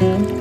you.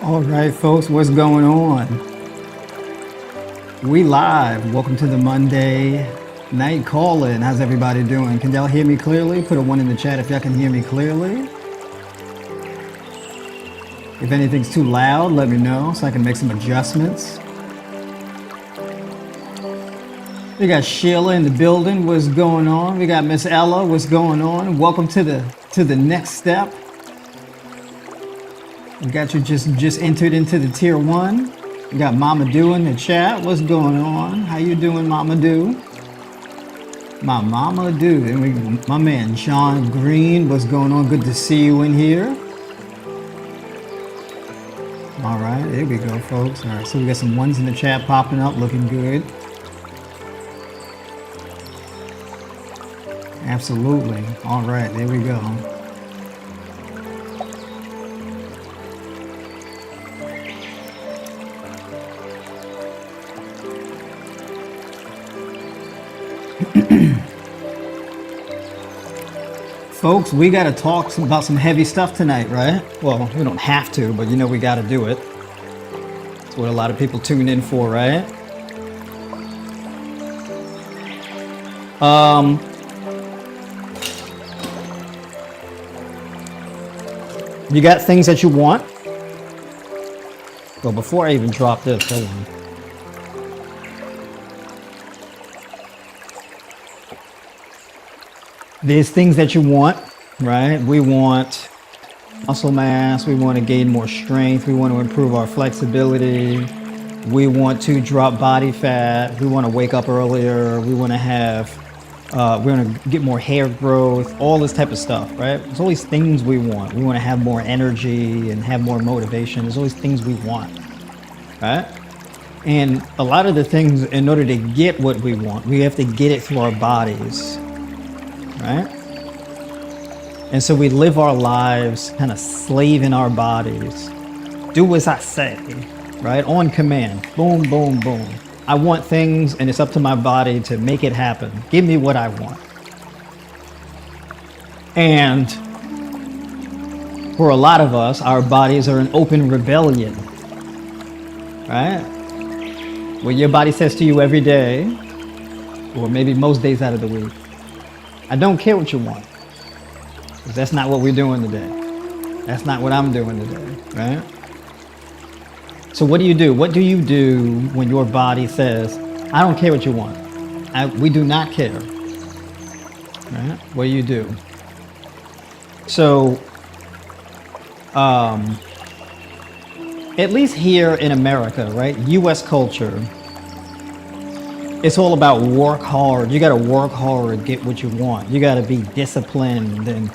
All right, folks, what's going on? We live. Welcome to the Monday night call-in. How's everybody doing? Can y'all hear me clearly? Put a 1 in the chat if y'all can hear me clearly. If anything's too loud, let me know so I can make some adjustments. We got Sheila in the building. What's going on? We got Miss Ella. What's going on? Welcome to the next step. We got you just entered into the tier 1. We got Mama Do in the chat. What's going on? How you doing, Mama Do? My Mama Do. And my man John Green. What's going on? Good to see you in here. All right, there we go, folks. All right, so we got some 1s in the chat popping up, looking good. Absolutely. All right, there we go. Folks, we got to talk about some heavy stuff tonight, right? Well, we don't have to, but you know we got to do it. That's what a lot of people tune in for, right? You got things that you want? Well, before I even drop this, hold on. There's things that you want, right? We want muscle mass. We want to gain more strength. We want to improve our flexibility. We want to drop body fat. We want to wake up earlier. We want to have, we want to get more hair growth, all this type of stuff, right? There's all these things we want. We want to have more energy and have more motivation. There's all these things we want, right? And a lot of the things, in order to get what we want, we have to get it through our bodies. Right? And so we live our lives kind of slaving our bodies. Do as I say, right? On command. Boom, boom, boom. I want things and it's up to my body to make it happen. Give me what I want. And for a lot of us, our bodies are in open rebellion. Right? Where your body says to you every day, or maybe most days out of the week, I don't care what you want, because that's not what we're doing today. That's not what I'm doing today, right? So what do you do? What do you do when your body says, I don't care what you want? We do not care, right? What do you do? So, at least here in America, right? US culture, it's all about work hard. You got to work hard, get what you want. You got to be disciplined, and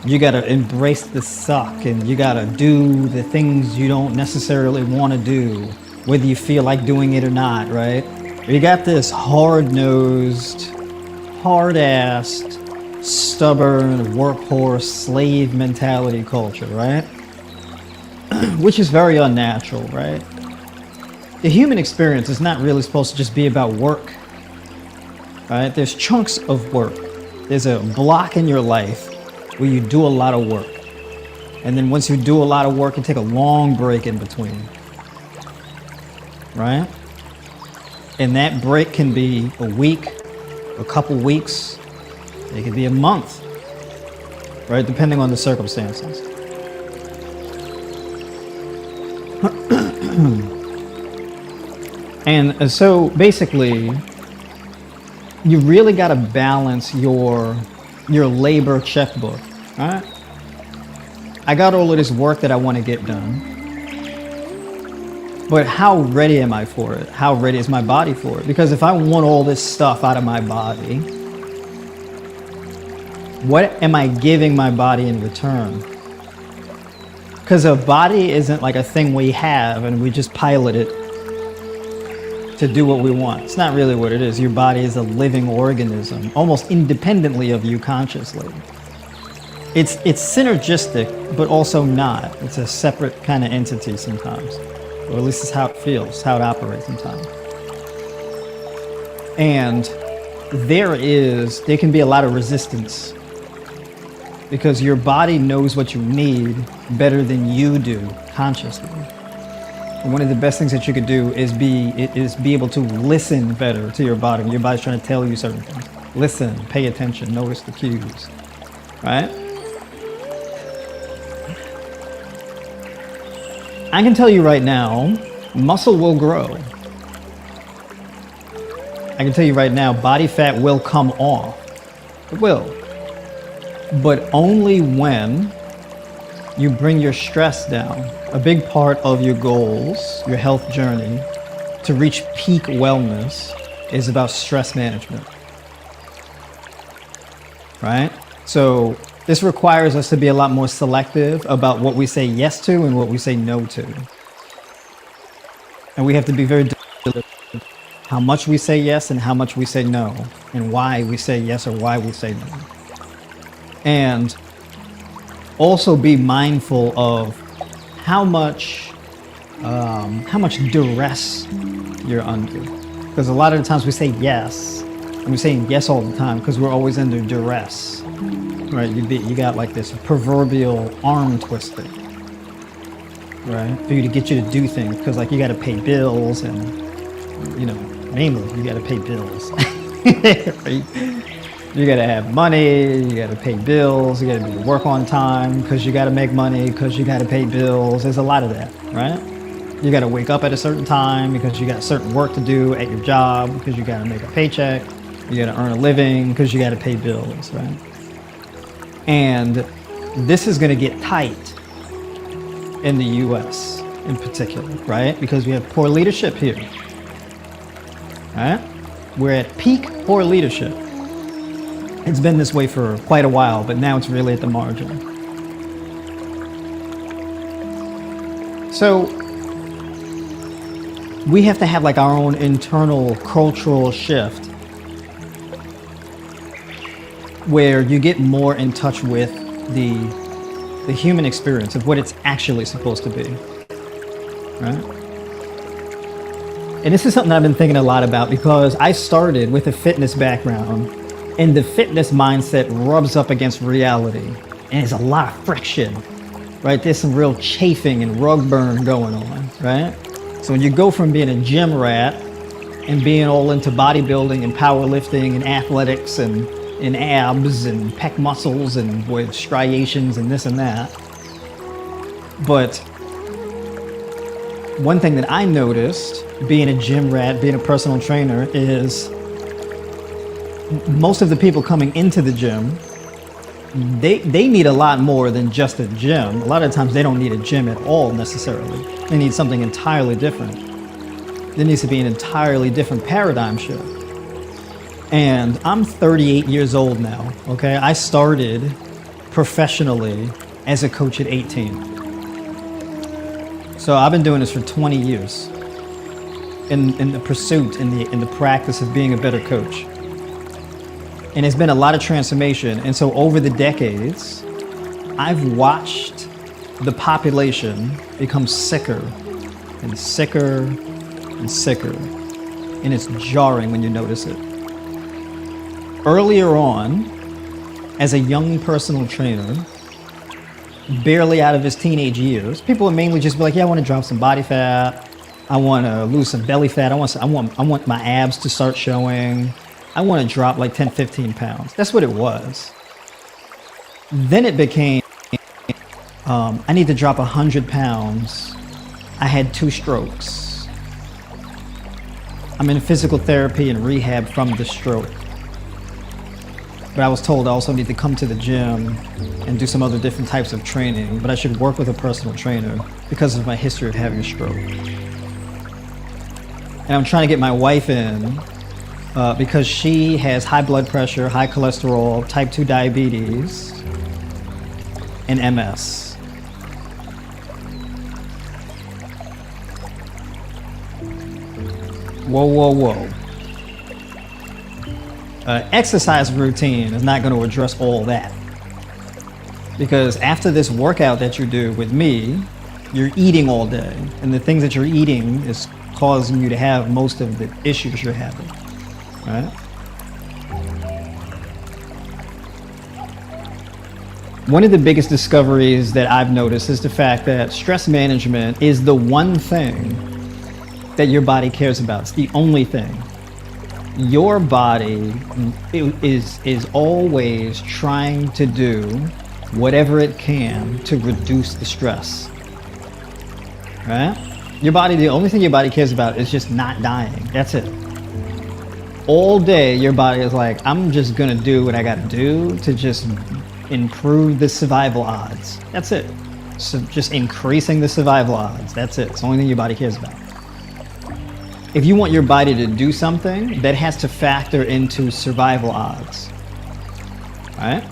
you got to embrace the suck, and you got to do the things you don't necessarily want to do, whether you feel like doing it or not, right? You got this hard-nosed, hard-assed, stubborn, workhorse, slave mentality culture, right? Which is very unnatural, right? The human experience is not really supposed to just be about work, right? There's chunks of work. There's a block in your life where you do a lot of work. And then once you do a lot of work, you take a long break in between, right? And that break can be a week, a couple weeks, it could be a month, right? Depending on the circumstances. And so basically, you really got to balance your labor checkbook, right? I got all of this work that I want to get done, but how ready am I for it? How ready is my body for it? Because if I want all this stuff out of my body, what am I giving my body in return? Because a body isn't like a thing we have and we just pilot it to do what we want. It's not really what it is. Your body is a living organism, almost independently of you consciously. It's synergistic, but also not. It's a separate kind of entity sometimes, or at least it's how it feels, how it operates sometimes. And there can be a lot of resistance because your body knows what you need better than you do consciously. And one of the best things that you could do is be able to listen better to your body when your body's trying to tell you certain things. Listen, pay attention, notice the cues, right? I can tell you right now, muscle will grow. I can tell you right now, body fat will come off. It will. But only when you bring your stress down. A big part of your goals, your health journey, to reach peak wellness is about stress management. Right? So this requires us to be a lot more selective about what we say yes to and what we say no to. And we have to be very deliberate how much we say yes and how much we say no, and why we say yes or why we say no. And also be mindful of how much duress you're under. Because a lot of the times we say yes, and we're saying yes all the time because we're always under duress, right? You got like this proverbial arm twisted, right? For you to get you to do things, because like you got to pay bills, and mainly you got to pay bills. Right? You got to have money, you got to pay bills, you got to do your work on time because you got to make money, because you got to pay bills. There's a lot of that, right? You got to wake up at a certain time because you got certain work to do at your job, because you got to make a paycheck, you got to earn a living because you got to pay bills, right? And this is going to get tight in the US in particular, right? Because we have poor leadership here, right? We're at peak poor leadership. It's been this way for quite a while, but now it's really at the margin. So we have to have like our own internal cultural shift where you get more in touch with the human experience of what it's actually supposed to be, right? And this is something I've been thinking a lot about, because I started with a fitness background, and the fitness mindset rubs up against reality, and there's a lot of friction, right? There's some real chafing and rug burn going on, right? So when you go from being a gym rat and being all into bodybuilding and powerlifting and athletics and abs and pec muscles and with striations and this and that, but one thing that I noticed being a gym rat, being a personal trainer, is most of the people coming into the gym, they need a lot more than just a gym. A lot of times they don't need a gym at all necessarily. They need something entirely different. There needs to be an entirely different paradigm shift. And I'm 38 years old now, okay? I started professionally as a coach at 18. So I've been doing this for 20 years in the pursuit, in the practice of being a better coach. And it's been a lot of transformation. And so over the decades, I've watched the population become sicker and sicker and sicker. And it's jarring when you notice it. Earlier on, as a young personal trainer, barely out of his teenage years, people would mainly just be like, yeah, I want to drop some body fat. I want to lose some belly fat. I want my abs to start showing. I want to drop like 10, 15 pounds. That's what it was. Then it became, I need to drop 100 pounds. I had 2 strokes. I'm in physical therapy and rehab from the stroke. But I was told I also need to come to the gym and do some other different types of training, but I should work with a personal trainer because of my history of having a stroke. And I'm trying to get my wife in because she has high blood pressure, high cholesterol, type 2 diabetes, and MS. Whoa, whoa, whoa. Exercise routine is not going to address all that. Because after this workout that you do with me, you're eating all day. And the things that you're eating is causing you to have most of the issues you're having. Right? One of the biggest discoveries that I've noticed is the fact that stress management is the one thing that your body cares about. It's the only thing. Your body is always trying to do whatever it can to reduce the stress, right? Your body, the only thing your body cares about is just not dying. That's it. All day, your body is like, I'm just gonna do what I gotta do to just improve the survival odds. That's it. So just increasing the survival odds. That's it. It's the only thing your body cares about. If you want your body to do something, that has to factor into survival odds, right?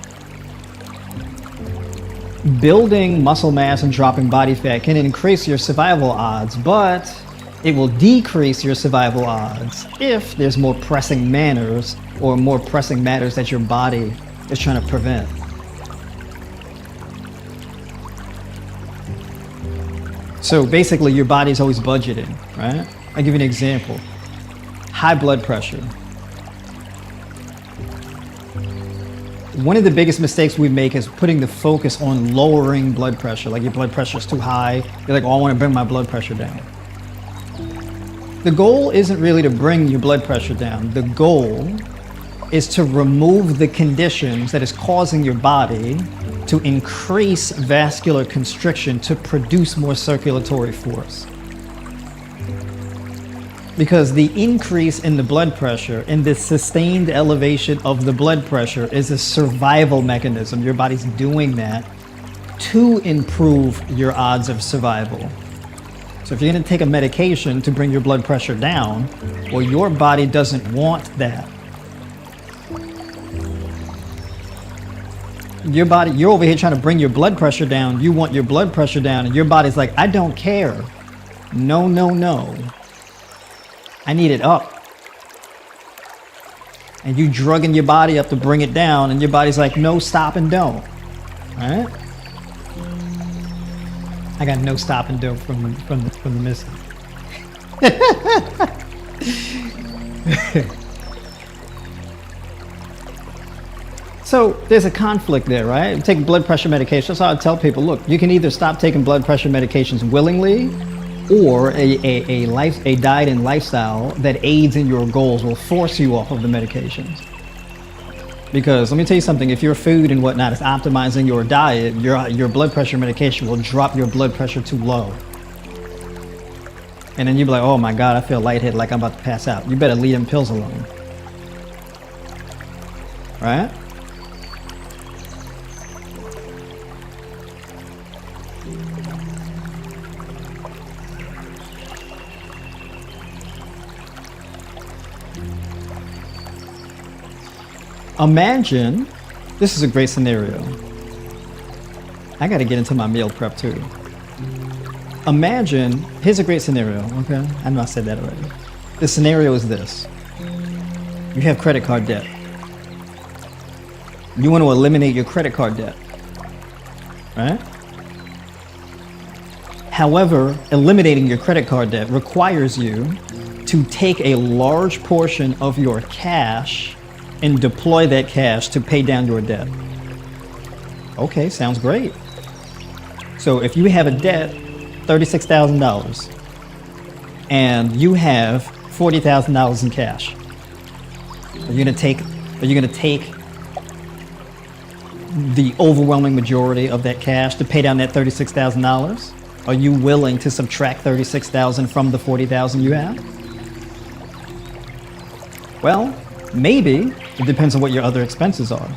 Building muscle mass and dropping body fat can increase your survival odds, but it will decrease your survival odds if there's more pressing matters or more pressing matters that your body is trying to prevent. So basically, your body's always budgeting, right? I'll give you an example. High blood pressure. One of the biggest mistakes we make is putting the focus on lowering blood pressure. Like your blood pressure is too high. You're like, oh, I want to bring my blood pressure down. The goal isn't really to bring your blood pressure down. The goal is to remove the conditions that is causing your body to increase vascular constriction to produce more circulatory force. Because the increase in the blood pressure and the sustained elevation of the blood pressure is a survival mechanism. Your body's doing that to improve your odds of survival. So if you're going to take a medication to bring your blood pressure down, well, your body doesn't want that. Your body, you're over here trying to bring your blood pressure down. You want your blood pressure down, and your body's like, I don't care. No, no, no. I need it up. And you drugging your body up to bring it down, and your body's like, no, stop and don't. All right? I got no stop and don't from the missus. So there's a conflict there, right? Take blood pressure medication. That's how I tell people, look, you can either stop taking blood pressure medications willingly, or a diet and lifestyle that aids in your goals will force you off of the medications. Because let me tell you something, if your food and whatnot is optimizing your diet, your blood pressure medication will drop your blood pressure too low. And then you'll be like, oh my God, I feel lightheaded, like I'm about to pass out. You better leave them pills alone. Right? Imagine, this is a great scenario. I got to get into my meal prep too. Imagine, here's a great scenario, okay? I know I said that already. The scenario is this. You have credit card debt. You want to eliminate your credit card debt, right? However, eliminating your credit card debt requires you to take a large portion of your cash and deploy that cash to pay down your debt. Okay, sounds great. So if you have a debt, $36,000, and you have $40,000 in cash, are you gonna take the overwhelming majority of that cash to pay down that $36,000? Are you willing to subtract $36,000 from the $40,000 you have? Well, maybe. It depends on what your other expenses are.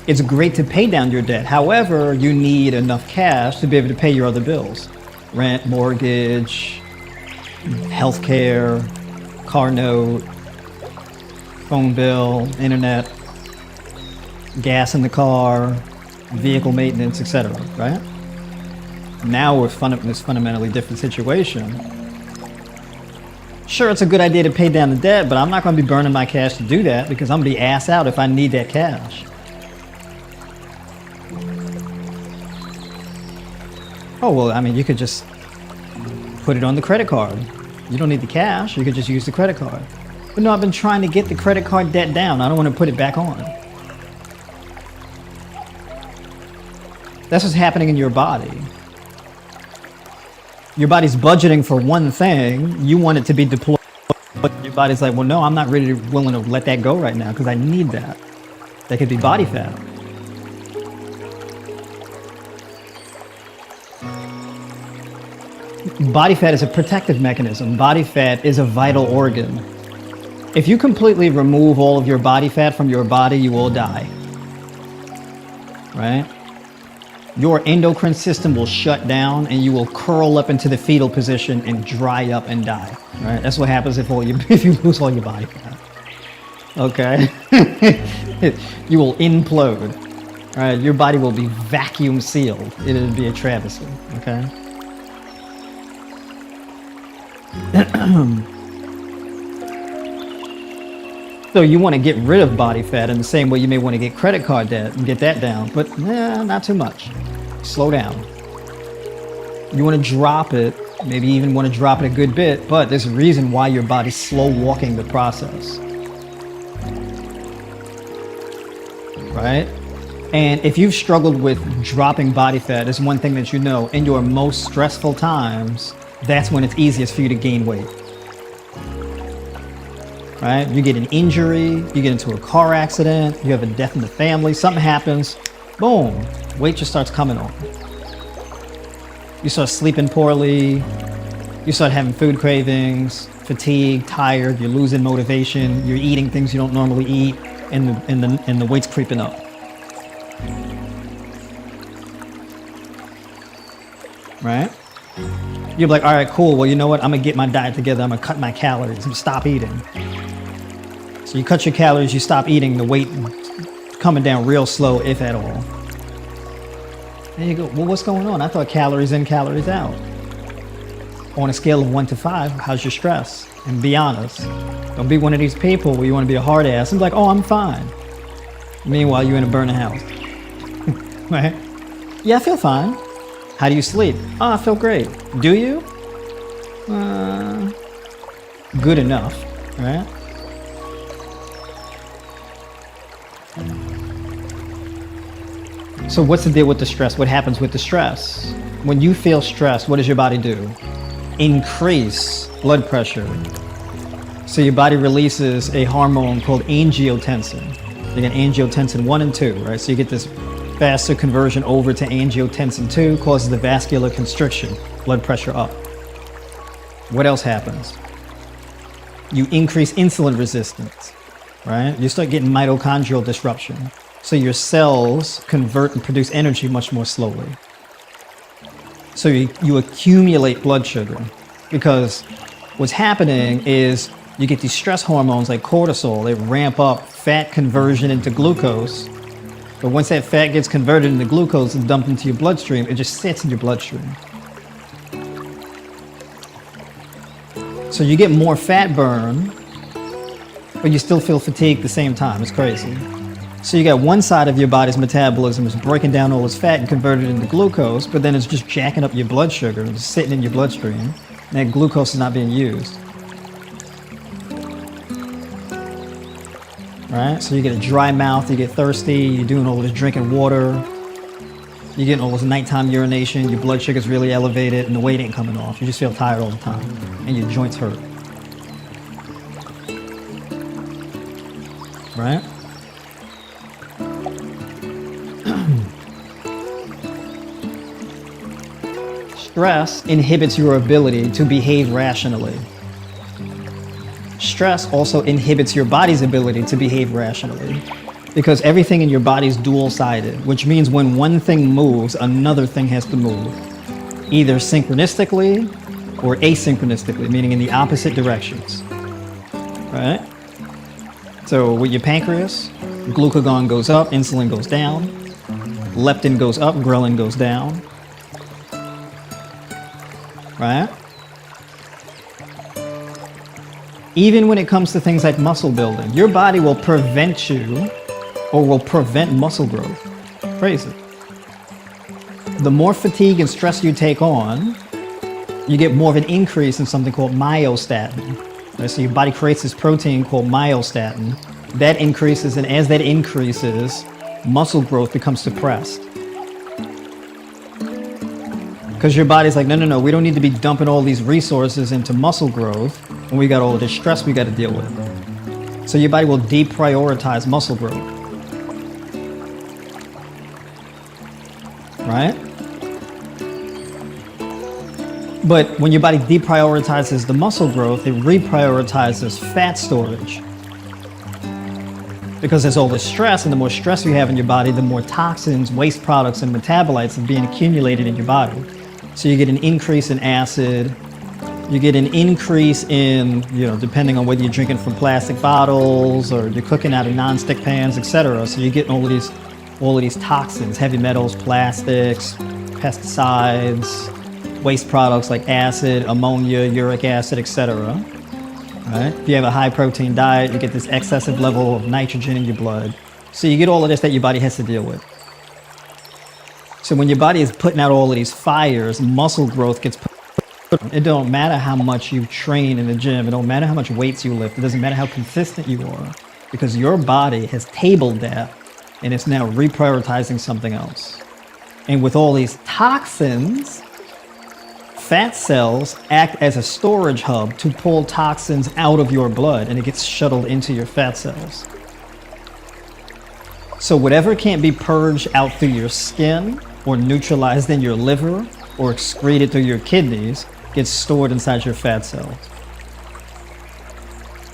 It's great to pay down your debt. However, you need enough cash to be able to pay your other bills. Rent, mortgage, healthcare, car note, phone bill, internet, gas in the car, vehicle maintenance, etc., right? Now we're in this fundamentally different situation. Sure, it's a good idea to pay down the debt, but I'm not going to be burning my cash to do that because I'm going to be ass out if I need that cash. Oh, well, I mean, you could just put it on the credit card. You don't need the cash. You could just use the credit card. But no, I've been trying to get the credit card debt down. I don't want to put it back on. That's what's happening in your body. Your body's budgeting for one thing. You want it to be deployed. But your body's like, well, no, I'm not willing to let that go right now because I need that. That could be body fat. Body fat is a protective mechanism. Body fat is a vital organ. If you completely remove all of your body fat from your body, you will die. Right? Your endocrine system will shut down and you will curl up into the fetal position and dry up and die. Right? That's what happens if you lose all your body fat. Okay? You will implode. Right? Your body will be vacuum sealed. It'll be a travesty. Okay? So you want to get rid of body fat in the same way you may want to get credit card debt and get that down, but not too much. Slow down. You want to drop it, maybe even want to drop it a good bit, but there's a reason why your body's slow walking the process. Right? And if you've struggled with dropping body fat, there's one thing that you know, in your most stressful times, that's when it's easiest for you to gain weight. Right? You get an injury, you get into a car accident, you have a death in the family, something happens, boom, weight just starts coming on. You start sleeping poorly, you start having food cravings, fatigue, tired, you're losing motivation, you're eating things you don't normally eat, and the weight's creeping up. Right? You're like, all right, cool, well, you know what, I'm gonna get my diet together, I'm gonna cut my calories, I'm gonna stop eating. So you cut your calories, you stop eating, the weight coming down real slow, if at all. And you go, well, what's going on? I thought calories in, calories out. On a scale of 1 to 5, how's your stress? And be honest. Don't be one of these people where you want to be a hard ass and be like, oh, I'm fine. Meanwhile, you're in a burning house. Right? Yeah, I feel fine. How do you sleep? Oh, I feel great. Do you? Good enough, right? So what's the deal with the stress? What happens with the stress? When you feel stressed, what does your body do? Increase blood pressure. So your body releases a hormone called angiotensin. You get angiotensin 1 and 2, right? So you get this faster conversion over to angiotensin 2, causes the vascular constriction, blood pressure up. What else happens? You increase insulin resistance, right? You start getting mitochondrial disruption. So your cells convert and produce energy much more slowly. So you accumulate blood sugar because what's happening is you get these stress hormones like cortisol. They ramp up fat conversion into glucose. But once that fat gets converted into glucose and dumped into your bloodstream, it just sits in your bloodstream. So you get more fat burn, but you still feel fatigued at the same time. It's crazy. So you got one side of your body's metabolism is breaking down all this fat and converting it into glucose, but then it's just jacking up your blood sugar and just sitting in your bloodstream. And that glucose is not being used. Right? So you get a dry mouth, you get thirsty, you're doing all this drinking water, you're getting all this nighttime urination, your blood sugar's really elevated, and the weight ain't coming off. You just feel tired all the time, and your joints hurt. Right? Stress inhibits your ability to behave rationally. Stress also inhibits your body's ability to behave rationally because everything in your body is dual-sided, which means when one thing moves, another thing has to move, either synchronistically or asynchronistically, meaning in the opposite directions. Right? So with your pancreas, glucagon goes up, insulin goes down, leptin goes up, ghrelin goes down. Right? Even when it comes to things like muscle building, your body will prevent you or will prevent muscle growth. Crazy. The more fatigue and stress you take on, you get more of an increase in something called myostatin. Right? So your body creates this protein called myostatin. That increases, and as that increases, muscle growth becomes suppressed. Because your body's like, no, no, no, we don't need to be dumping all these resources into muscle growth when we got all of this stress we got to deal with. So your body will deprioritize muscle growth. Right? But when your body deprioritizes the muscle growth, it reprioritizes fat storage. Because there's all this stress, and the more stress you have in your body, the more toxins, waste products, and metabolites are being accumulated in your body. So you get an increase in acid, you get an increase in, depending on whether you're drinking from plastic bottles or you're cooking out of non-stick pans, etc. So you're getting all of these toxins, heavy metals, plastics, pesticides, waste products like acid, ammonia, uric acid, etc. Right? If you have a high protein diet, you get this excessive level of nitrogen in your blood. So you get all of this that your body has to deal with. So when your body is putting out all of these fires, muscle growth gets put. It don't matter how much you train in the gym. It don't matter how much weights you lift. It doesn't matter how consistent you are, because your body has tabled that and it's now reprioritizing something else. And with all these toxins, fat cells act as a storage hub to pull toxins out of your blood, and it gets shuttled into your fat cells. So whatever can't be purged out through your skin or neutralized in your liver or excreted through your kidneys gets stored inside your fat cells.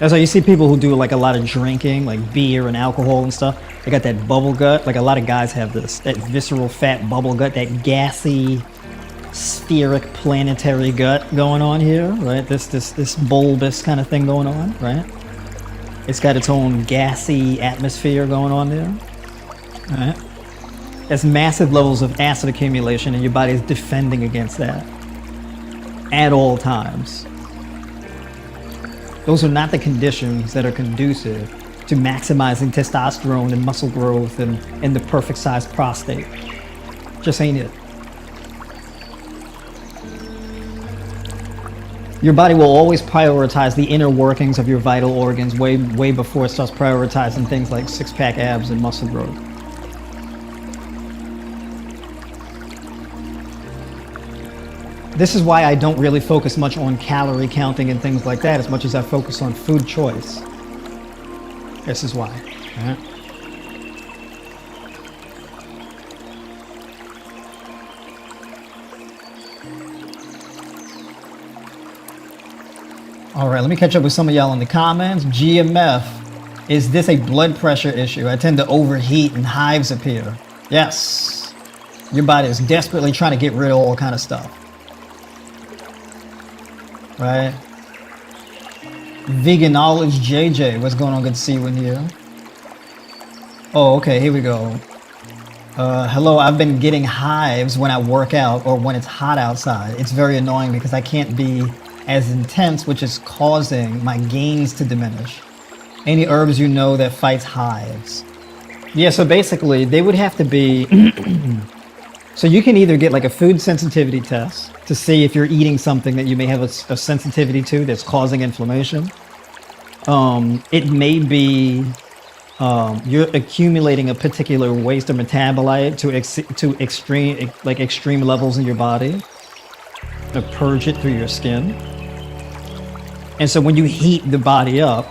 That's why you see people who do like a lot of drinking, like beer and alcohol and stuff. They got that bubble gut. Like a lot of guys have this, that visceral fat bubble gut, that gassy, spheric planetary gut going on here, right? This bulbous kind of thing going on, right? It's got its own gassy atmosphere going on there, right? There's massive levels of acid accumulation, and your body is defending against that at all times. Those are not the conditions that are conducive to maximizing testosterone and muscle growth and the perfect sized prostate. Just ain't it. Your body will always prioritize the inner workings of your vital organs way before it starts prioritizing things like six-pack abs and muscle growth. This is why I don't really focus much on calorie counting and things like that as much as I focus on food choice. This is why. Right? All right, let me catch up with some of y'all in the comments. GMF, is this a blood pressure issue? I tend to overheat and hives appear. Yes. Your body is desperately trying to get rid of all kind of stuff. Right? Vegan Knowledge JJ, what's going on? Good to see you in here. Oh, okay, here we go. Hello, I've been getting hives when I work out or when it's hot outside. It's very annoying because I can't be as intense, which is causing my gains to diminish. Any herbs you know that fights hives? Yeah, so basically they would have to be, so you can either get like a food sensitivity test to see if you're eating something that you may have a sensitivity to that's causing inflammation. It may be you're accumulating a particular waste or metabolite to extreme levels in your body to purge it through your skin. And so when you heat the body up,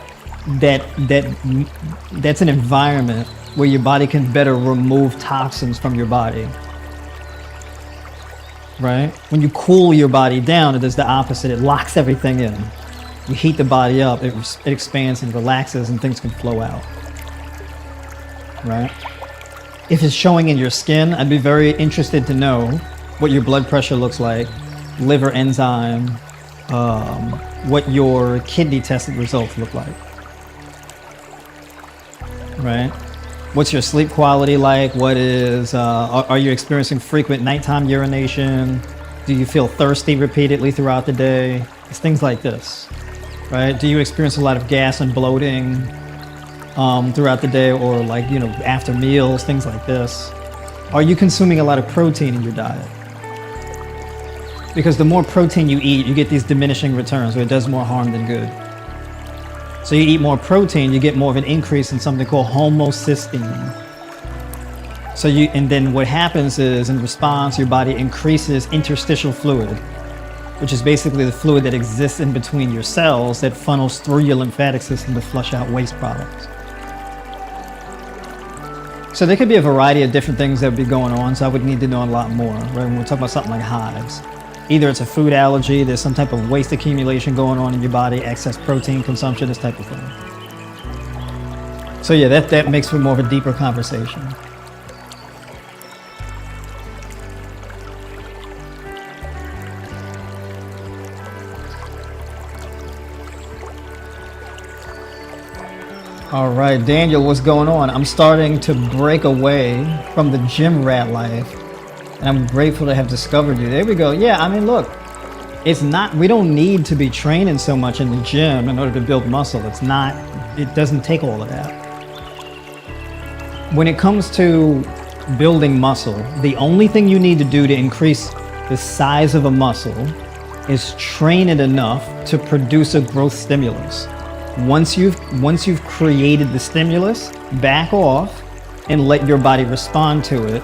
that's an environment where your body can better remove toxins from your body. Right? When you cool your body down, it does the opposite. It locks everything in. You heat the body up, it expands and relaxes, and things can flow out. Right? If it's showing in your skin, I'd be very interested to know what your blood pressure looks like, liver enzyme, what your kidney tested results look like. Right? What's your sleep quality like? What is, are you experiencing frequent nighttime urination? Do you feel thirsty repeatedly throughout the day? It's things like this, right? Do you experience a lot of gas and bloating throughout the day, or like, after meals, things like this? Are you consuming a lot of protein in your diet? Because the more protein you eat, you get these diminishing returns where it does more harm than good. So you eat more protein, you get more of an increase in something called homocysteine. So and then what happens is, in response, your body increases interstitial fluid, which is basically the fluid that exists in between your cells that funnels through your lymphatic system to flush out waste products. So there could be a variety of different things that would be going on, so I would need to know a lot more, right? When we're talking about something like hives. Either it's a food allergy, there's some type of waste accumulation going on in your body, excess protein consumption, this type of thing. So yeah, that makes for more of a deeper conversation. All right, Daniel, what's going on? I'm starting to break away from the gym rat life, and I'm grateful to have discovered you. There we go. Yeah, I mean, look, we don't need to be training so much in the gym in order to build muscle. It doesn't take all of that. When it comes to building muscle, the only thing you need to do to increase the size of a muscle is train it enough to produce a growth stimulus. Once you've created the stimulus, back off and let your body respond to it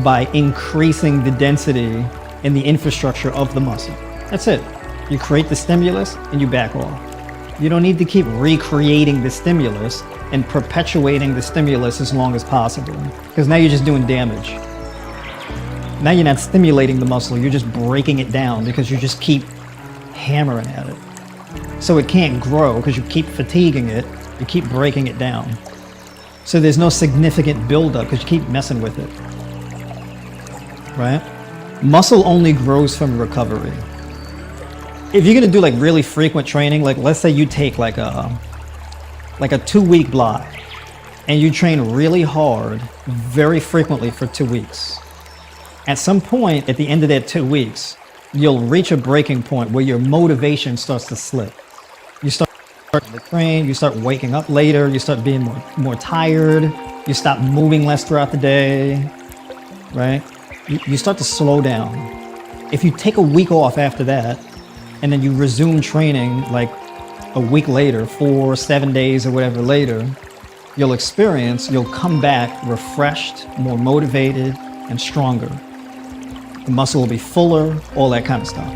by increasing the density and the infrastructure of the muscle. That's it. You create the stimulus and you back off. You don't need to keep recreating the stimulus and perpetuating the stimulus as long as possible, because now you're just doing damage. Now you're not stimulating the muscle, you're just breaking it down because you just keep hammering at it. So it can't grow because you keep fatiguing it, you keep breaking it down. So there's no significant buildup because you keep messing with it, right? Muscle only grows from recovery. If you're gonna do like really frequent training, like let's say you take like a 2-week block and you train really hard, very frequently for 2 weeks. At some point at the end of that 2 weeks, you'll reach a breaking point where your motivation starts to slip. You start to train, you start waking up later, you start being more tired, you stop moving less throughout the day, right? You start to slow down. If you take a week off after that, and then you resume training like a week later, 4 or 7 days or whatever later, you'll come back refreshed, more motivated, and stronger. The muscle will be fuller, all that kind of stuff,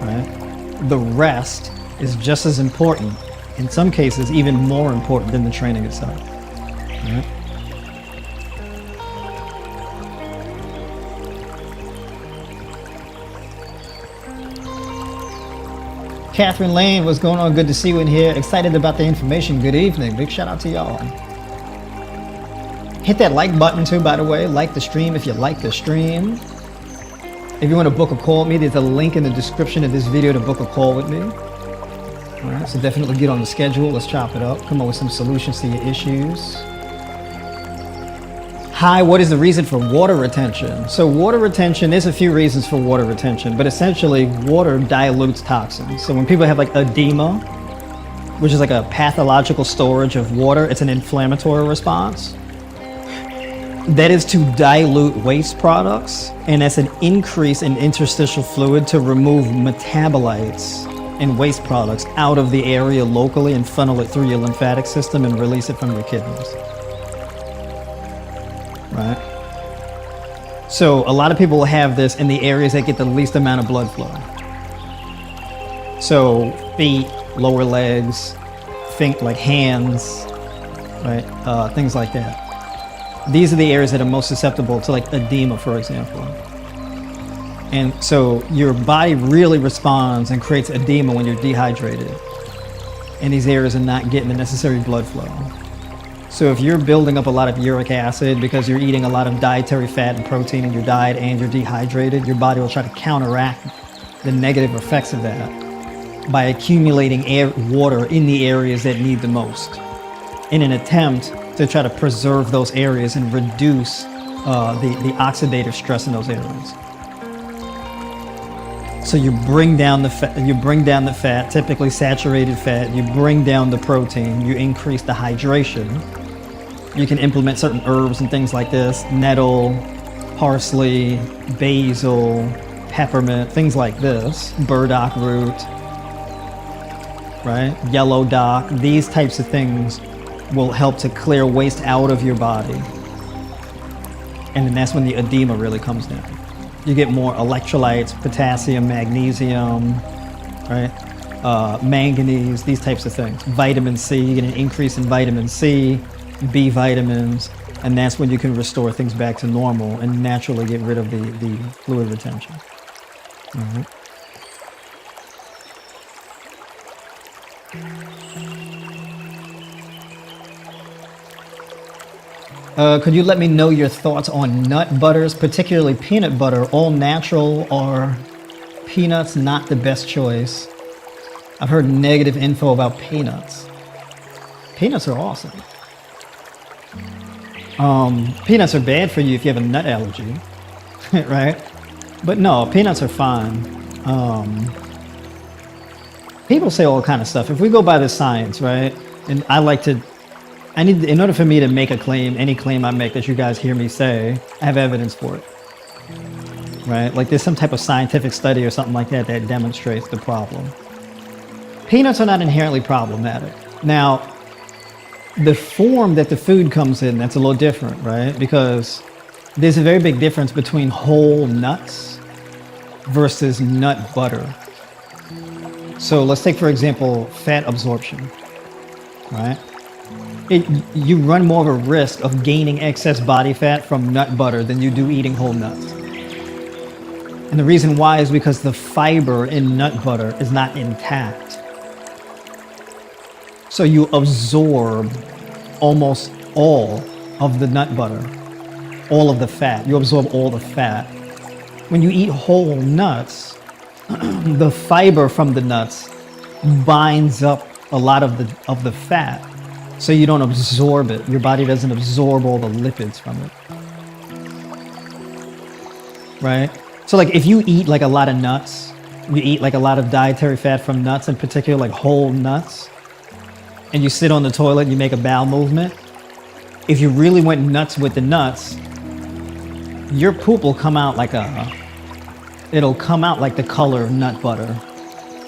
right? The rest is just as important, in some cases even more important than the training itself, right? Catherine Lane, what's going on? Good to see you in here. Excited about the information. Good evening. Big shout out to y'all. Hit that like button too, by the way. Like the stream if you like the stream. If you want to book a call with me, there's a link in the description of this video to book a call with me. All right, so definitely get on the schedule. Let's chop it up. Come up with some solutions to your issues. Hi, what is the reason for water retention? So water retention, there's a few reasons for water retention, but essentially water dilutes toxins. So when people have like edema, which is like a pathological storage of water, it's an inflammatory response. That is to dilute waste products, and that's an increase in interstitial fluid to remove metabolites and waste products out of the area locally and funnel it through your lymphatic system and release it from your kidneys. Right? So a lot of people will have this in the areas that get the least amount of blood flow. So feet, lower legs, think like hands, right? Things like that. These are the areas that are most susceptible to like edema, for example. And so your body really responds and creates edema when you're dehydrated. And these areas are not getting the necessary blood flow. So if you're building up a lot of uric acid because you're eating a lot of dietary fat and protein in your diet and you're dehydrated, your body will try to counteract the negative effects of that by accumulating water in the areas that need the most in an attempt to try to preserve those areas and reduce the oxidative stress in those areas. So you bring down the fat, typically saturated fat, you bring down the protein, you increase the hydration. You can implement certain herbs and things like this, nettle, parsley, basil, peppermint, things like this, burdock root, right? Yellow dock, these types of things will help to clear waste out of your body. And then that's when the edema really comes down. You get more electrolytes, potassium, magnesium, right? Manganese, these types of things. Vitamin C, you get an increase in vitamin C, B vitamins, and that's when you can restore things back to normal and naturally get rid of the fluid retention. All right. Could you let me know your thoughts on nut butters, particularly peanut butter, all natural, or peanuts not the best choice? I've heard negative info about peanuts. Peanuts are awesome. Peanuts are bad for you if you have a nut allergy, right? But no, peanuts are fine. People say all kind of stuff. If we go by the science, right? And in order for me to make a claim, any claim I make that you guys hear me say, I have evidence for it, right? Like there's some type of scientific study or something like that that demonstrates the problem. Peanuts are not inherently problematic. Now, the form that the food comes in, that's a little different, right? Because there's a very big difference between whole nuts versus nut butter. So let's take, for example, fat absorption, right? You run more of a risk of gaining excess body fat from nut butter than you do eating whole nuts. And the reason why is because the fiber in nut butter is not intact. So you absorb almost all of the nut butter, all of the fat. You absorb all the fat. When you eat whole nuts, the fiber from the nuts binds up a lot of the fat. So you don't absorb it. Your body doesn't absorb all the lipids from it. Right? So like if you eat like a lot of nuts, you eat like a lot of dietary fat from nuts, in particular like whole nuts, and you sit on the toilet and you make a bowel movement, if you really went nuts with the nuts, your poop will come out it'll come out like the color of nut butter.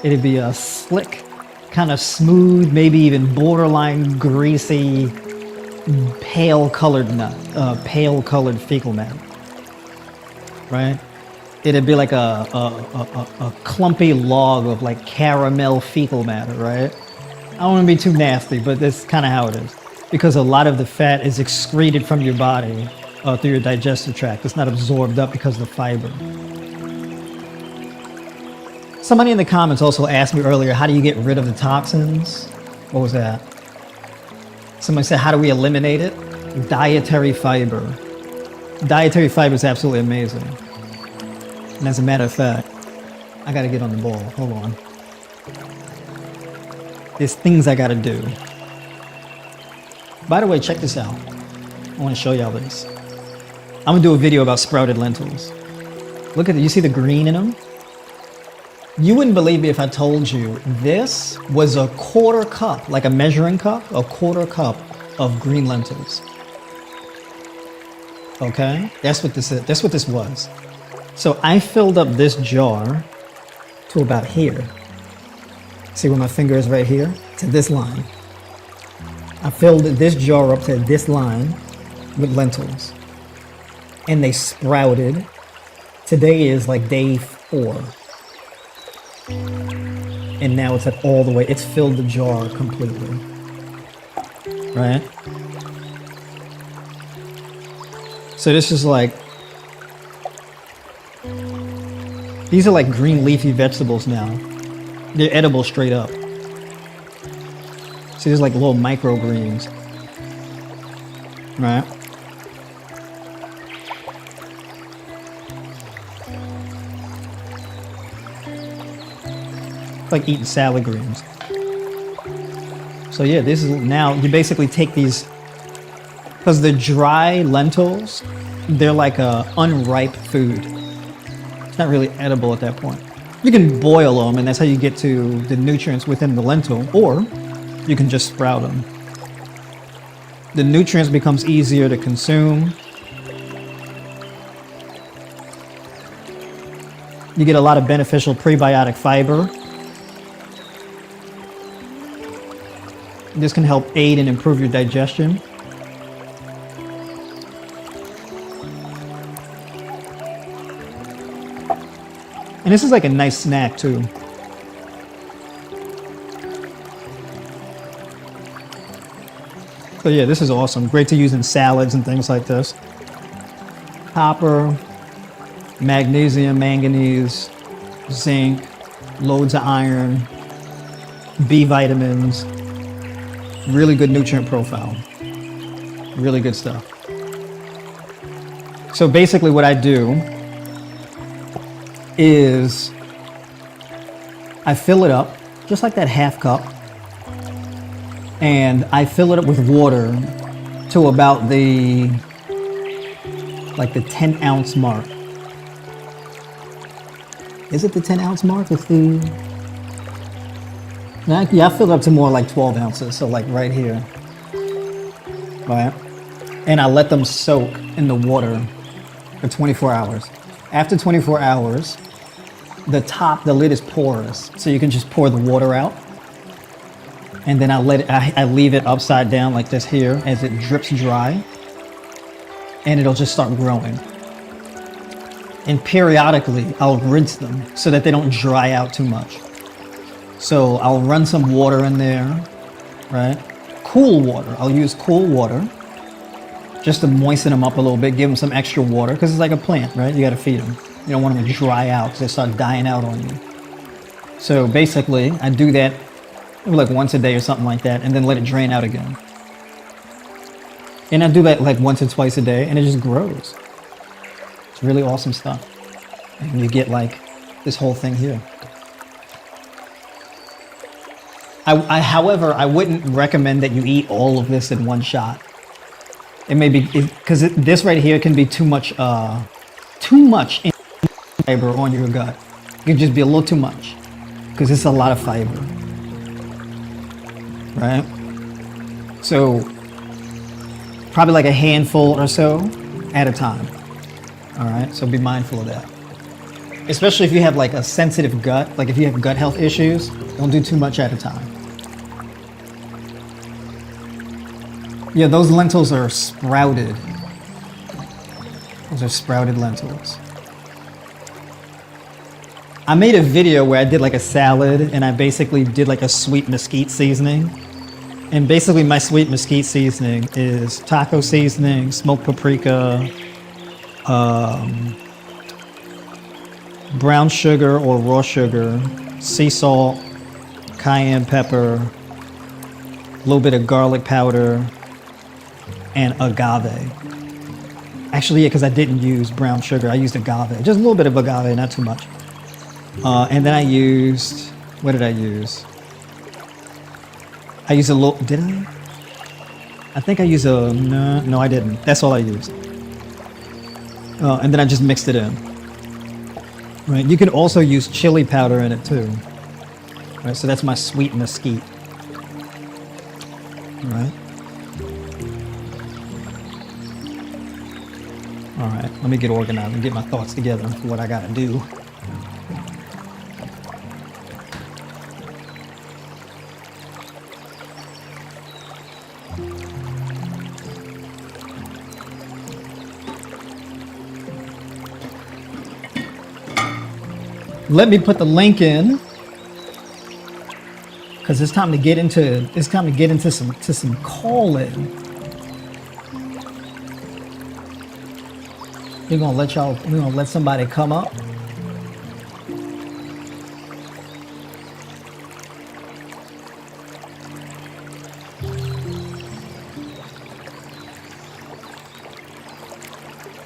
It'd be a slick, kind of smooth, maybe even borderline greasy, pale colored fecal matter, right? It'd be like a clumpy log of like caramel fecal matter, right? I don't want to be too nasty, but that's kind of how it is. Because a lot of the fat is excreted from your body through your digestive tract. It's not absorbed up because of the fiber. Somebody in the comments also asked me earlier, how do you get rid of the toxins? What was that? Somebody said, how do we eliminate it? Dietary fiber. Dietary fiber is absolutely amazing. And as a matter of fact, I gotta get on the ball. Hold on. There's things I gotta do. By the way, check this out. I wanna show y'all this. I'm gonna do a video about sprouted lentils. Look at it, you see the green in them? You wouldn't believe me if I told you this was a quarter cup, like a measuring cup, a quarter cup of green lentils. Okay? That's what this is. That's what this was. So I filled up this jar to about here. See where my finger is right here? To this line. I filled this jar up to this line with lentils. And they sprouted. Today is like day 4. And now it's at all the way, it's filled the jar completely. Right? So this is like, these are like green leafy vegetables now. They're edible straight up. See, there's like little microgreens. Right? Like eating salad greens. So yeah, this is now, you basically take these, because the dry lentils, they're like a unripe food. It's not really edible at that point. You can boil them and that's how you get to the nutrients within the lentil, or you can just sprout them. The nutrients becomes easier to consume. You get a lot of beneficial prebiotic fiber. This can help aid and improve your digestion. And this is like a nice snack too. So yeah, this is awesome. Great to use in salads and things like this. Copper, magnesium, manganese, zinc, loads of iron, B vitamins, really good nutrient profile. Really good stuff. So basically what I do is I fill it up, just like that half cup, and I fill it up with water to about the 10 ounce mark. Is it the 10 ounce mark? With the, yeah, I fill it up to more like 12 ounces. So like right here, right? And I let them soak in the water for 24 hours. After 24 hours, the lid is porous. So you can just pour the water out. And then I leave it upside down like this here as it drips dry. And it'll just start growing. And periodically, I'll rinse them so that they don't dry out too much. So I'll run some water in there, right? Cool water. I'll use cool water just to moisten them up a little bit, give them some extra water, because it's like a plant, right? You got to feed them. You don't want them to dry out because they start dying out on you. So basically, I do that like once a day or something like that, and then let it drain out again. And I do that like once or twice a day, and it just grows. It's really awesome stuff. And you get like this whole thing here. However, I wouldn't recommend that you eat all of this in one shot. It may be, because this right here can be too much fiber on your gut. It can just be a little too much, because it's a lot of fiber, right? So probably like a handful or so at a time. All right, so be mindful of that. Especially if you have like a sensitive gut, like if you have gut health issues, don't do too much at a time. Yeah, those lentils are sprouted. Those are sprouted lentils. I made a video where I did like a salad, and I basically did like a sweet mesquite seasoning. And basically my sweet mesquite seasoning is taco seasoning, smoked paprika, brown sugar or raw sugar, sea salt, cayenne pepper, a little bit of garlic powder, and agave. Actually, yeah, because I didn't use brown sugar, I used agave. Just a little bit of agave, not too much. And then I used, what did I use? I used a little, did I? I think I used no I didn't. That's all I used. And then I just mixed it in. Right, you can also use chili powder in it too. Right, so that's my sweet mesquite. Right. All right, let me get organized and get my thoughts together for what I gotta do. Let me put the link in, because it's time to get into some calling. We're gonna let somebody come up.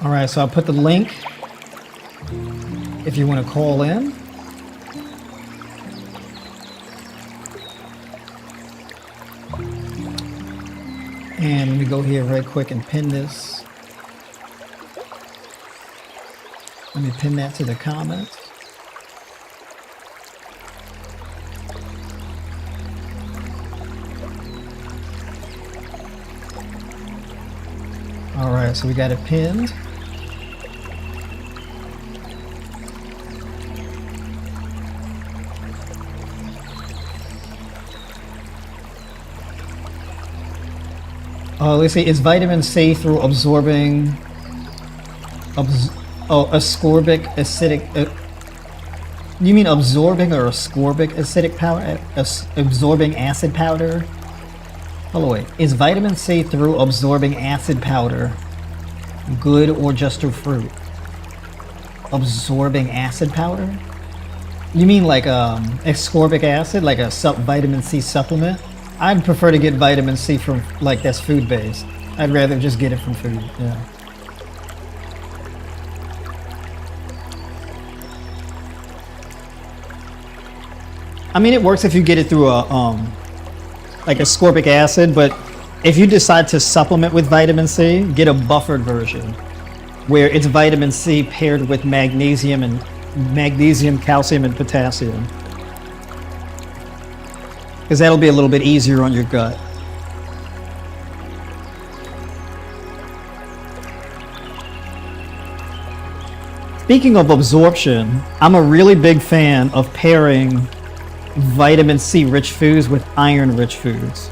All right, so I'll put the link if you want to call in. And let me go here very quick and pin this. Let me pin that to the comments. All right, so we got it pinned. Let's see, it's vitamin C through absorbing ascorbic acidic You mean absorbing or ascorbic acidic powder? Absorbing acid powder? Hold on, wait. Is vitamin C through absorbing acid powder good or just through fruit? Absorbing acid powder? You mean like ascorbic acid, like a vitamin C supplement? I'd prefer to get vitamin C from, like, that's food based. I'd rather just get it from food, yeah. I mean, it works if you get it through a, like ascorbic acid, but if you decide to supplement with vitamin C, get a buffered version where it's vitamin C paired with magnesium, calcium, and potassium. Because that'll be a little bit easier on your gut. Speaking of absorption, I'm a really big fan of pairing vitamin C rich foods with iron rich foods.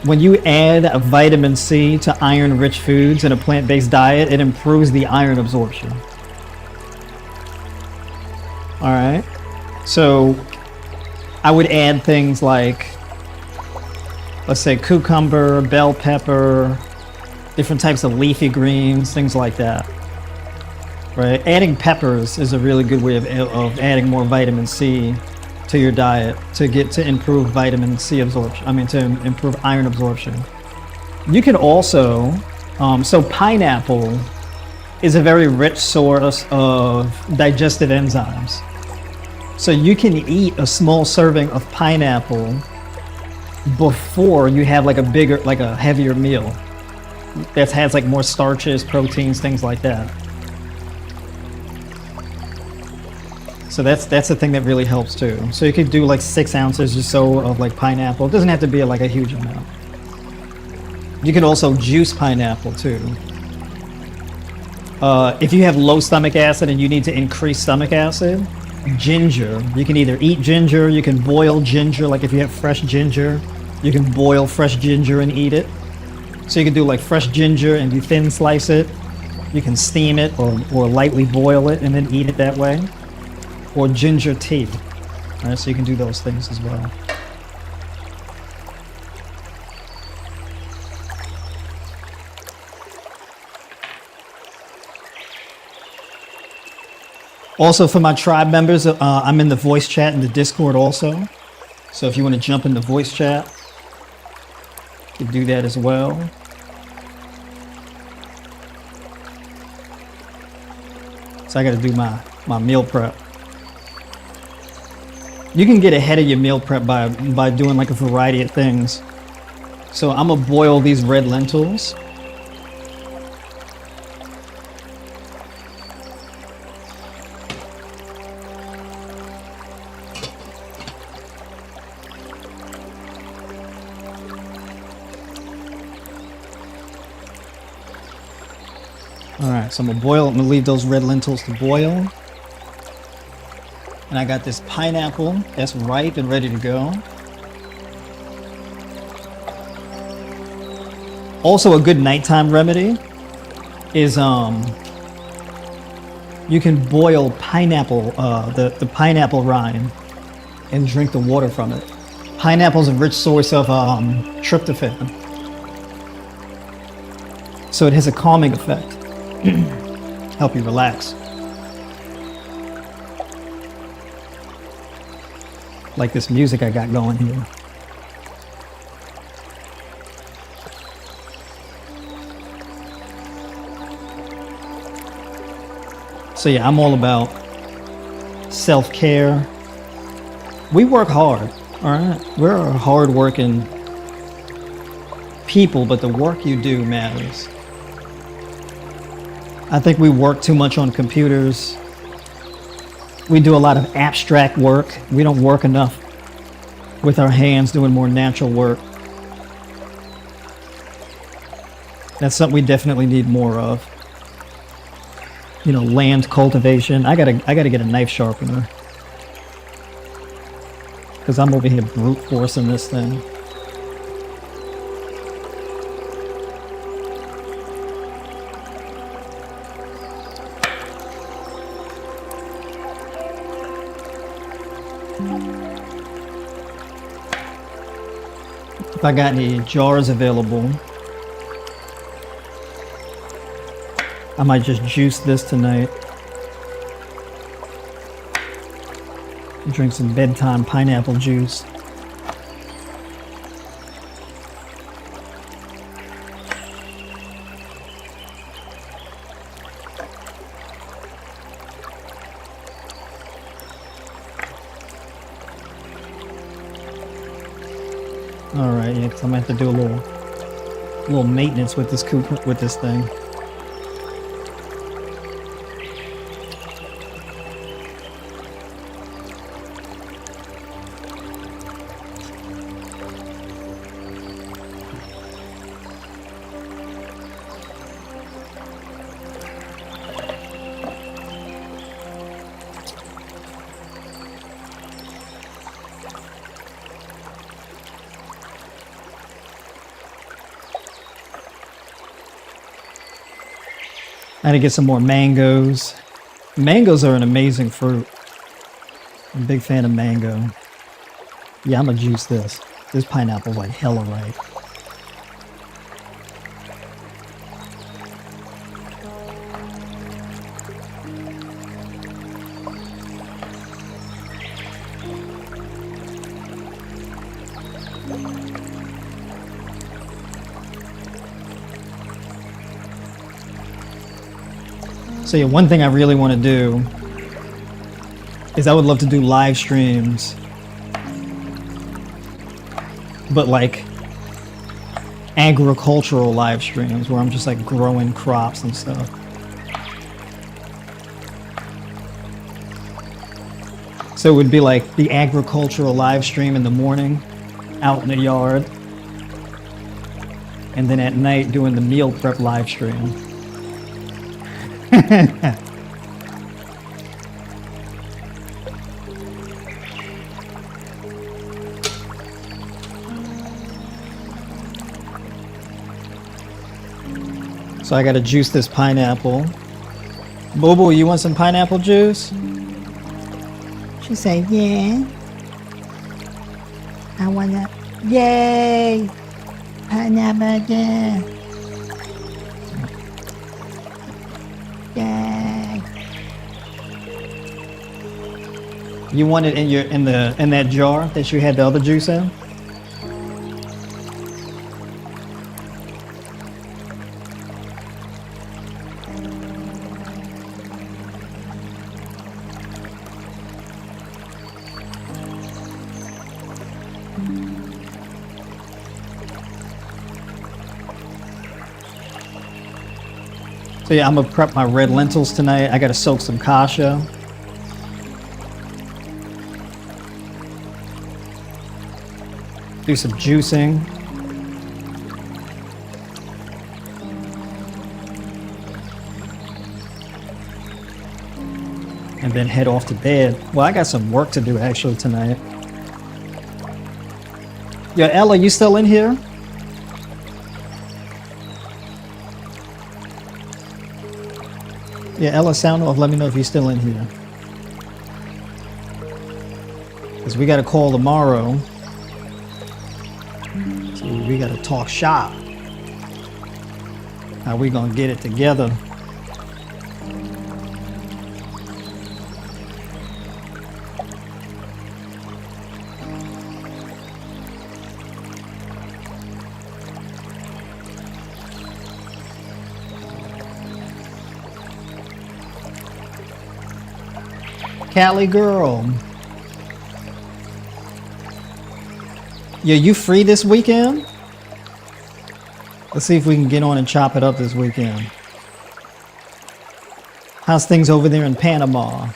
When you add vitamin C to iron rich foods in a plant-based diet, it improves the iron absorption. All right, so I would add things like, let's say, cucumber, bell pepper, different types of leafy greens, things like that. Right, adding peppers is a really good way of adding more vitamin C to your diet to improve vitamin C absorption. I mean, to improve iron absorption. You can also, so pineapple is a very rich source of digestive enzymes. So you can eat a small serving of pineapple before you have like a heavier meal that has like more starches, proteins, things like that. So that's the thing that really helps too. So you could do like 6 ounces or so of like pineapple. It doesn't have to be like a huge amount. You can also juice pineapple too. If you have low stomach acid and you need to increase stomach acid, ginger. You can either eat ginger, you can boil ginger, like if you have fresh ginger, you can boil fresh ginger and eat it. So you can do like fresh ginger and you thin slice it. You can steam it or lightly boil it and then eat it that way. Or ginger tea. All right, so you can do those things as well. Also, for my tribe members, I'm in the voice chat in the Discord also. So if you want to jump in the voice chat, you can do that as well. So I got to do my meal prep. You can get ahead of your meal prep by doing like a variety of things. So I'm gonna boil these red lentils. All right, so I'm gonna leave those red lentils to boil. And I got this pineapple that's ripe and ready to go. Also, a good nighttime remedy is you can boil pineapple, the pineapple rind, and drink the water from it. Pineapple is a rich source of tryptophan, so it has a calming effect, help you relax. Like this music I got going here. So yeah, I'm all about self-care. We work hard, all right? We're a hard-working people, but the work you do matters. I think we work too much on computers. We do a lot of abstract work. We don't work enough with our hands doing more natural work. That's something we definitely need more of. You know, land cultivation. I gotta get a knife sharpener, because I'm over here brute forcing this thing. If I got any jars available, I might just juice this tonight. Drink some bedtime pineapple juice. All right, yeah, 'cause I'm gonna have to do a little maintenance with this with this thing. I had to get some more mangoes. Mangoes are an amazing fruit. I'm a big fan of mango. Yeah, I'm gonna juice this. This pineapple's like hella ripe. So yeah, one thing I really want to do is I would love to do live streams, but like agricultural live streams where I'm just like growing crops and stuff. So it would be like the agricultural live stream in the morning out in the yard, and then at night doing the meal prep live stream. So I gotta juice this pineapple. Boo Boo, you want some pineapple juice? She said, yeah. I wanna, yay! Pineapple juice. Yay! You want it in that jar that you had the other juice in? So yeah, I'm gonna prep my red lentils tonight. I gotta soak some kasha. Do some juicing. And then head off to bed. Well, I got some work to do actually tonight. Yo, Ella, you still in here? Yeah, Ella, sound off. Let me know if you're still in here. Because we got a call tomorrow. So we got to talk shop. How we going to get it together. Cali girl. Yeah, you free this weekend? Let's see if we can get on and chop it up this weekend. How's things over there in Panama?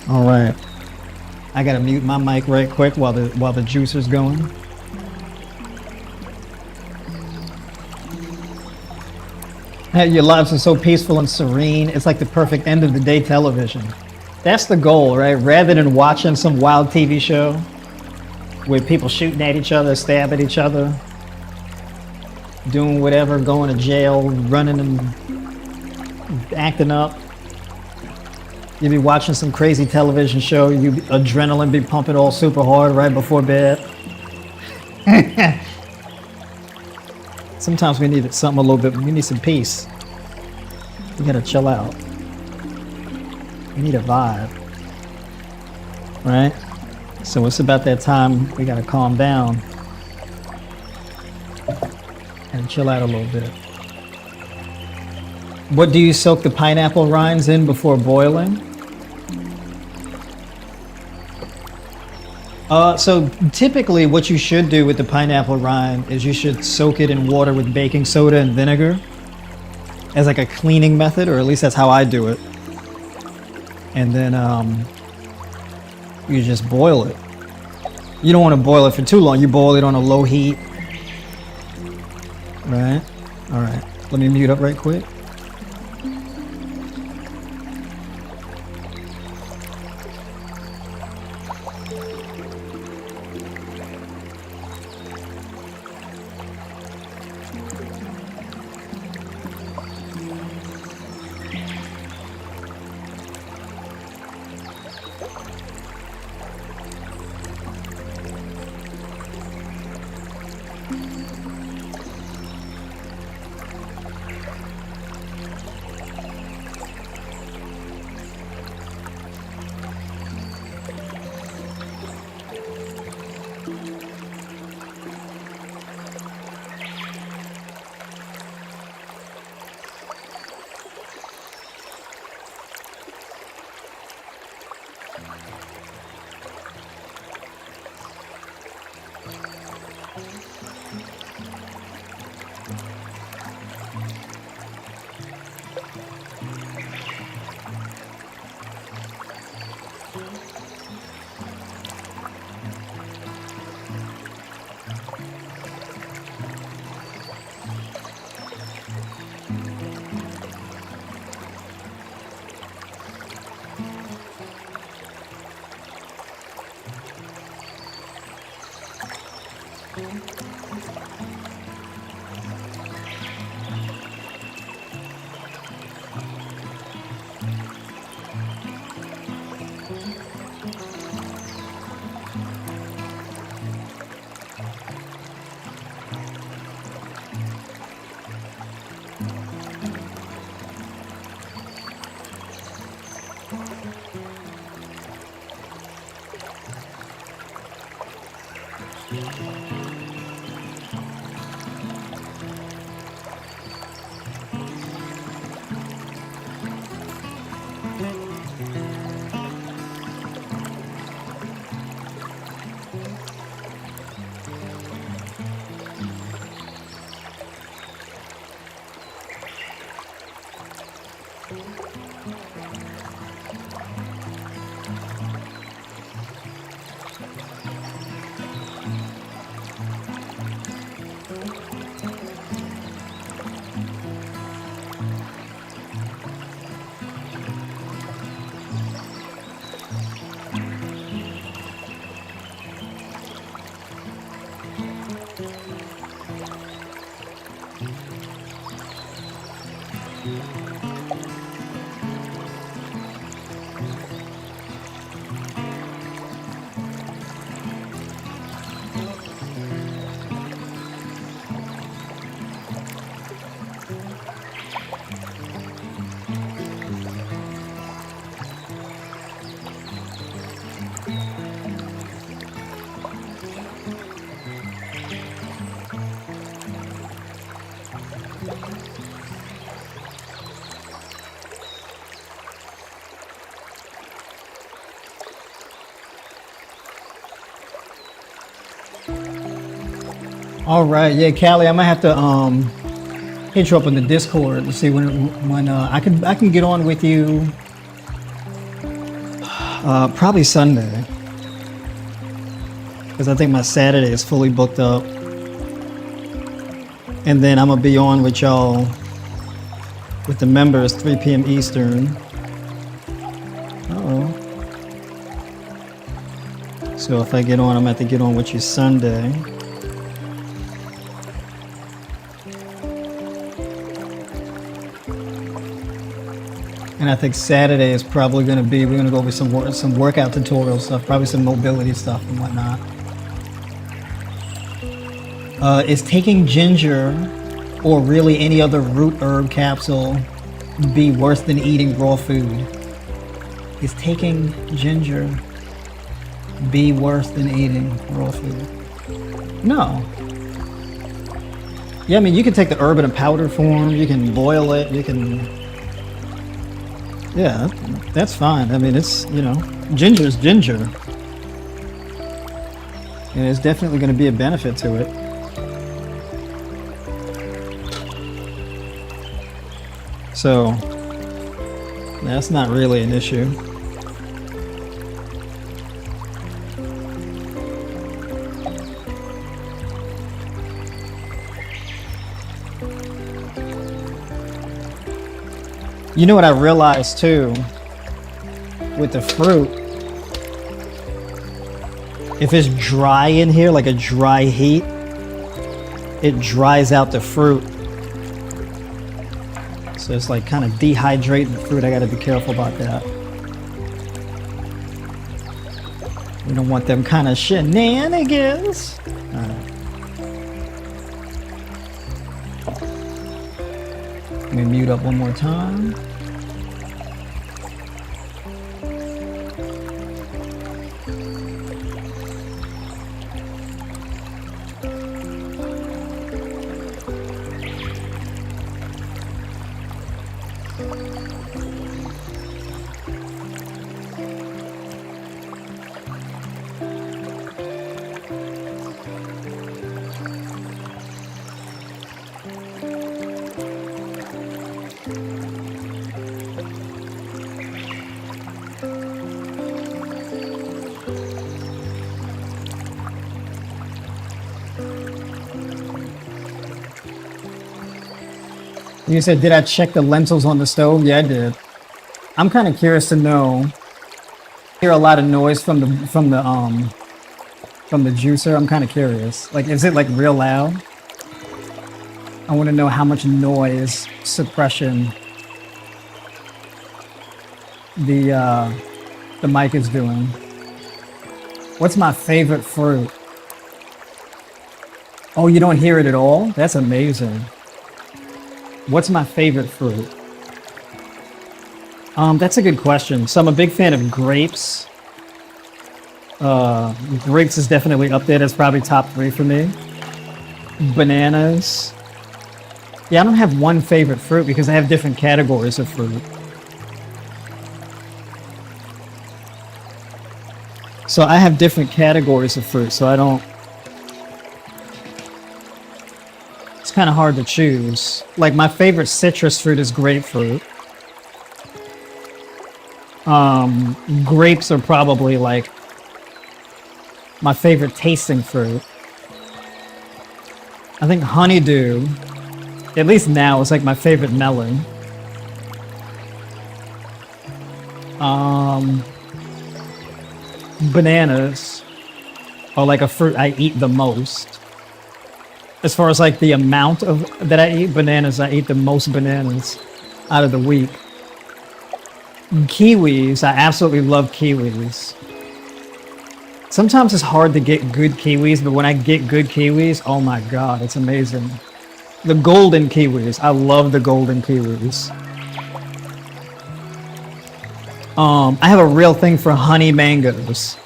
All right, I gotta mute my mic right quick while the juicer's going. Your lives are so peaceful and serene. It's like the perfect end of the day television. That's the goal, right? Rather than watching some wild TV show with people shooting at each other, stabbing each other, doing whatever, going to jail, running and acting up. You'd be watching some crazy television show, adrenaline be pumping all super hard right before bed. Sometimes we need something a little bit, we need some peace. We gotta chill out. We need a vibe, right? So it's about that time we gotta calm down and chill out a little bit. What do you soak the pineapple rinds in before boiling? So typically what you should do with the pineapple rind is you should soak it in water with baking soda and vinegar as like a cleaning method, or at least that's how I do it. And then you just boil it. You don't want to boil it for too long. You boil it on a low heat. Right? All right. Let me mute up right quick. All right, yeah, Callie, I might have to hit you up on the Discord to see when I can get on with you. Probably Sunday, because I think my Saturday is fully booked up, and then I'm gonna be on with y'all With the members, 3 p.m. Eastern. Uh-oh. So if I get on, I'm going to have to get on with you Sunday. And I think Saturday is probably going to be, we're going to go over some workout tutorial stuff, probably some mobility stuff and whatnot. Is taking ginger or really any other root herb capsule be worse than eating raw food? Is taking ginger be worse than eating raw food? No. Yeah, I mean, you can take the herb in a powder form, you can boil it, you can... Yeah, that's fine. I mean, it's, you know, ginger's ginger. And there's definitely going to be a benefit to it. So, that's not really an issue. You know what I realized too, with the fruit, if it's dry in here, like a dry heat, it dries out the fruit. So it's like kind of dehydrating the fruit. I gotta be careful about that. We don't want them kind of shenanigans. All right. Let me mute up one more time. You said, did I check the lentils on the stove? Yeah, I did. I'm kind of curious to know. I hear a lot of noise from the juicer. I'm kind of curious. Like, is it like real loud? I want to know how much noise suppression the mic is doing. What's my favorite fruit? Oh, you don't hear it at all? That's amazing. What's my favorite fruit? That's a good question. So I'm a big fan of grapes. Grapes is definitely up there. That's probably top 3 for me. Bananas. Yeah, I don't have one favorite fruit because I have different categories of fruit. So I have different categories of fruit, so I don't... It's kind of hard to choose. Like, my favorite citrus fruit is grapefruit. Grapes are probably like my favorite tasting fruit. I think honeydew, at least now, is like my favorite melon. Bananas are like a fruit I eat the most. As far as like the amount of that I eat bananas, I eat the most bananas out of the week. Kiwis, I absolutely love kiwis. Sometimes it's hard to get good kiwis, but when I get good kiwis, oh my god, it's amazing. The golden kiwis, I love the golden kiwis. I have a real thing for honey mangoes.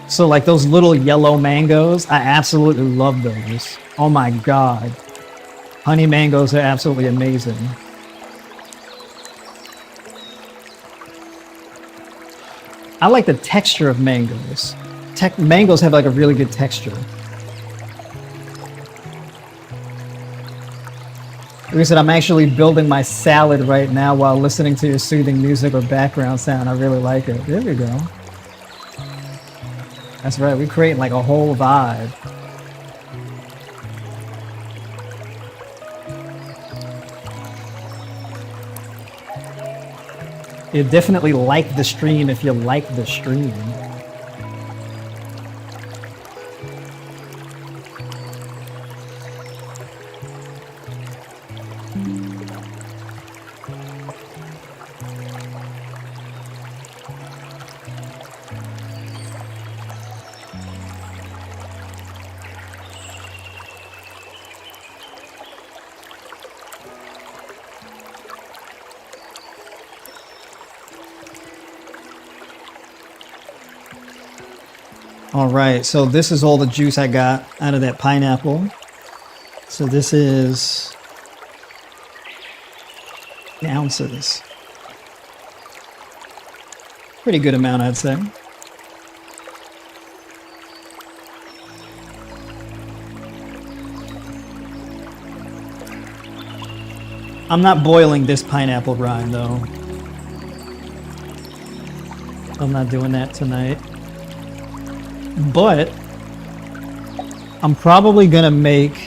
So like those little yellow mangoes, I absolutely love those. Oh my god. Honey mangoes are absolutely amazing. I like the texture of mangoes. Mangoes have like a really good texture. Like I said, I'm actually building my salad right now while listening to your soothing music or background sound. I really like it. There we go. That's right, we create like a whole vibe. it definitely like the stream if you like the stream. All right, so this is all the juice I got out of that pineapple. So this is ounces. Pretty good amount, I'd say. I'm not boiling this pineapple rind though. I'm not doing that tonight. But I'm probably gonna make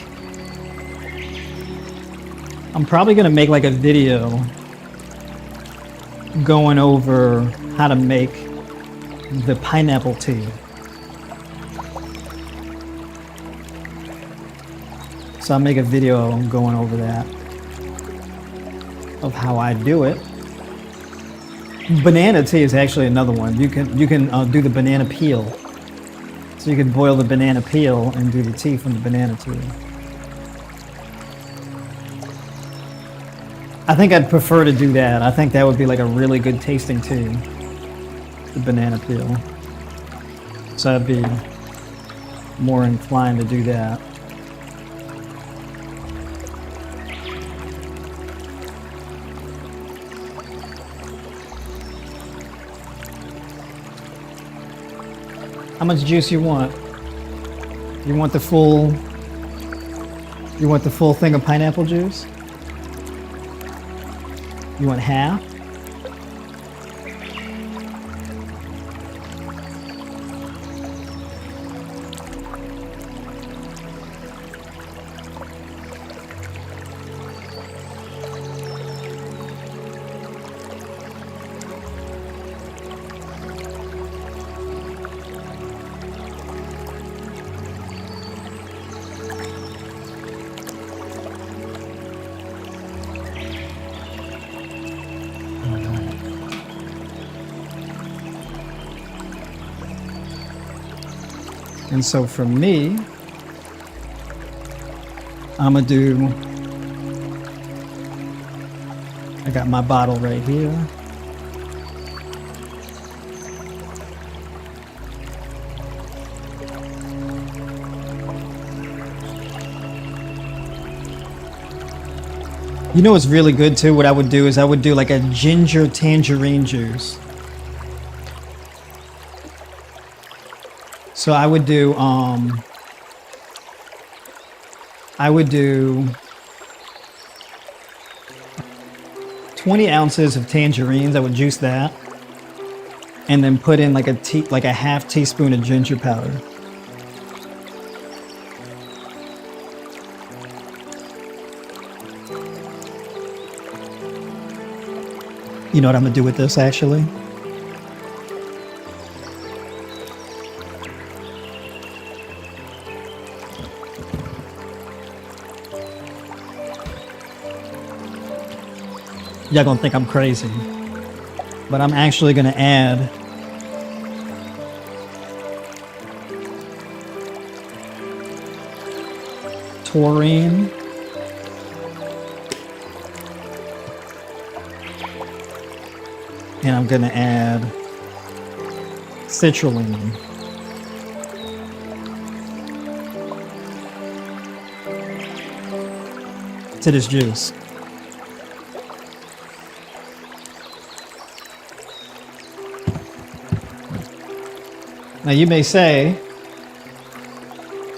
like a video going over how to make the pineapple tea. So I'll make a video going over that, of how I do it. Banana tea is actually another one. You can do the banana peel. So you can boil the banana peel and do the tea from the banana tea. I think I'd prefer to do that. I think that would be like a really good tasting tea, the banana peel. So I'd be more inclined to do that. How much juice you want? You want the full thing of pineapple juice? You want half? And so for me, I got my bottle right here. You know what's really good too? What I would do is I would do like a ginger tangerine juice. So I would do 20 ounces of tangerines. I would juice that, and then put in like a half teaspoon of ginger powder. You know what I'm gonna do with this actually? Y'all gonna think I'm crazy, but I'm actually gonna add taurine, and I'm gonna add citrulline. To this juice. Now you may say,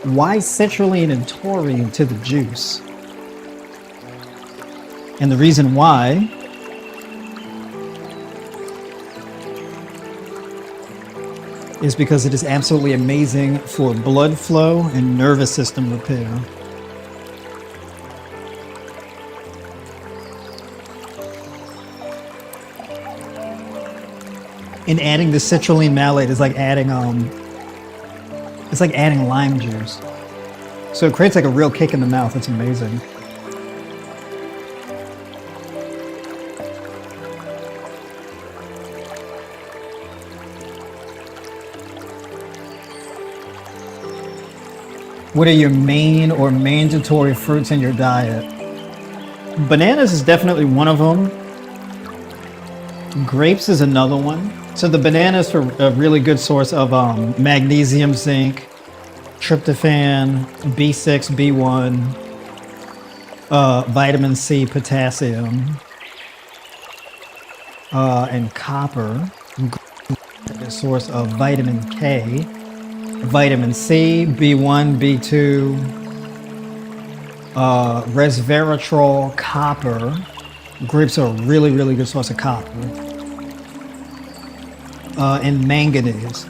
why citrulline and taurine to the juice? And the reason why is because it is absolutely amazing for blood flow and nervous system repair. And adding the citrulline malate is like adding it's like adding lime juice. So it creates like a real kick in the mouth. It's amazing. What are your main or mandatory fruits in your diet? Bananas is definitely one of them. Grapes is another one. So the bananas are a really good source of magnesium, zinc, tryptophan, B6, B1, vitamin C, potassium, and copper. A source of vitamin K, vitamin C, B1, B2, resveratrol, copper. Grapes are a really, really good source of copper. And manganese.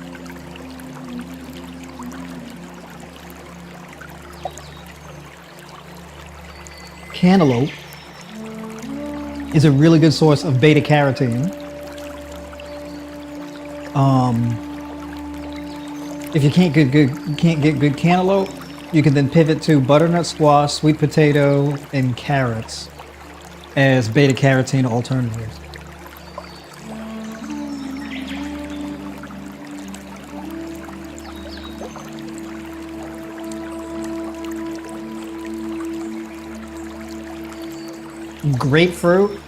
Cantaloupe is a really good source of beta carotene. If you can't get good cantaloupe, you can then pivot to butternut squash, sweet potato, and carrots as beta carotene alternatives. Grapefruit,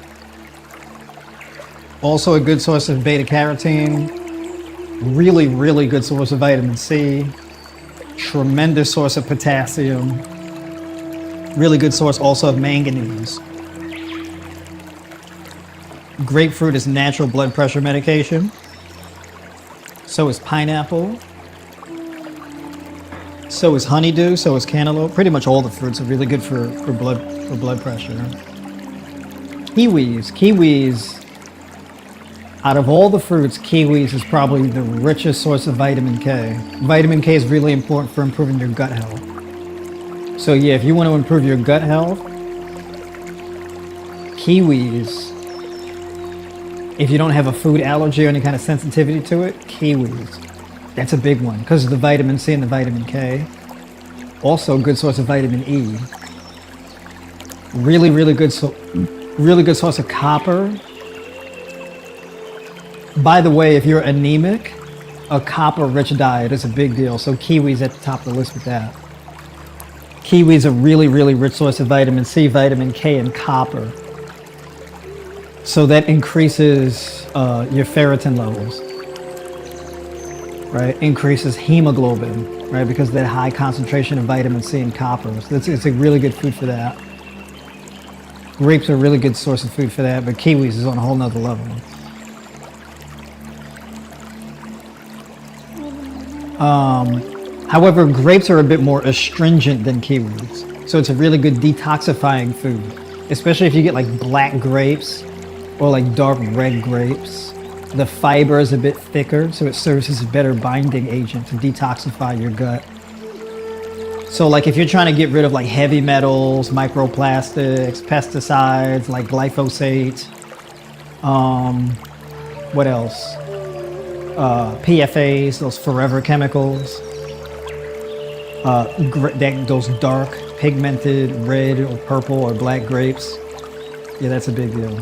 also a good source of beta carotene. Really, really good source of vitamin C. Tremendous source of potassium. Really good source also of manganese. Grapefruit is natural blood pressure medication. So is pineapple. So is honeydew. So is cantaloupe. Pretty much all the fruits are really good for blood pressure. Kiwis. Out of all the fruits, kiwis is probably the richest source of vitamin K. Vitamin K is really important for improving your gut health. So yeah, if you want to improve your gut health, kiwis. If you don't have a food allergy or any kind of sensitivity to it, kiwis. That's a big one because of the vitamin C and the vitamin K. Also a good source of vitamin E. Really good source of copper. By the way, if you're anemic, a copper-rich diet is a big deal. So kiwis at the top of the list with that. Kiwis are really rich source of vitamin C, vitamin K, and copper. So that increases your ferritin levels, right? Increases hemoglobin, right? Because of that high concentration of vitamin C and copper. So it's a really good food for that. Grapes are a really good source of food for that, but kiwis is on a whole nother level. However, grapes are a bit more astringent than kiwis. So it's a really good detoxifying food, especially if you get like black grapes or like dark red grapes. The fiber is a bit thicker, so it serves as a better binding agent to detoxify your gut. So like if you're trying to get rid of like heavy metals, microplastics, pesticides like glyphosate, what else? PFAs, those forever chemicals, those dark pigmented red or purple or black grapes. Yeah, that's a big deal.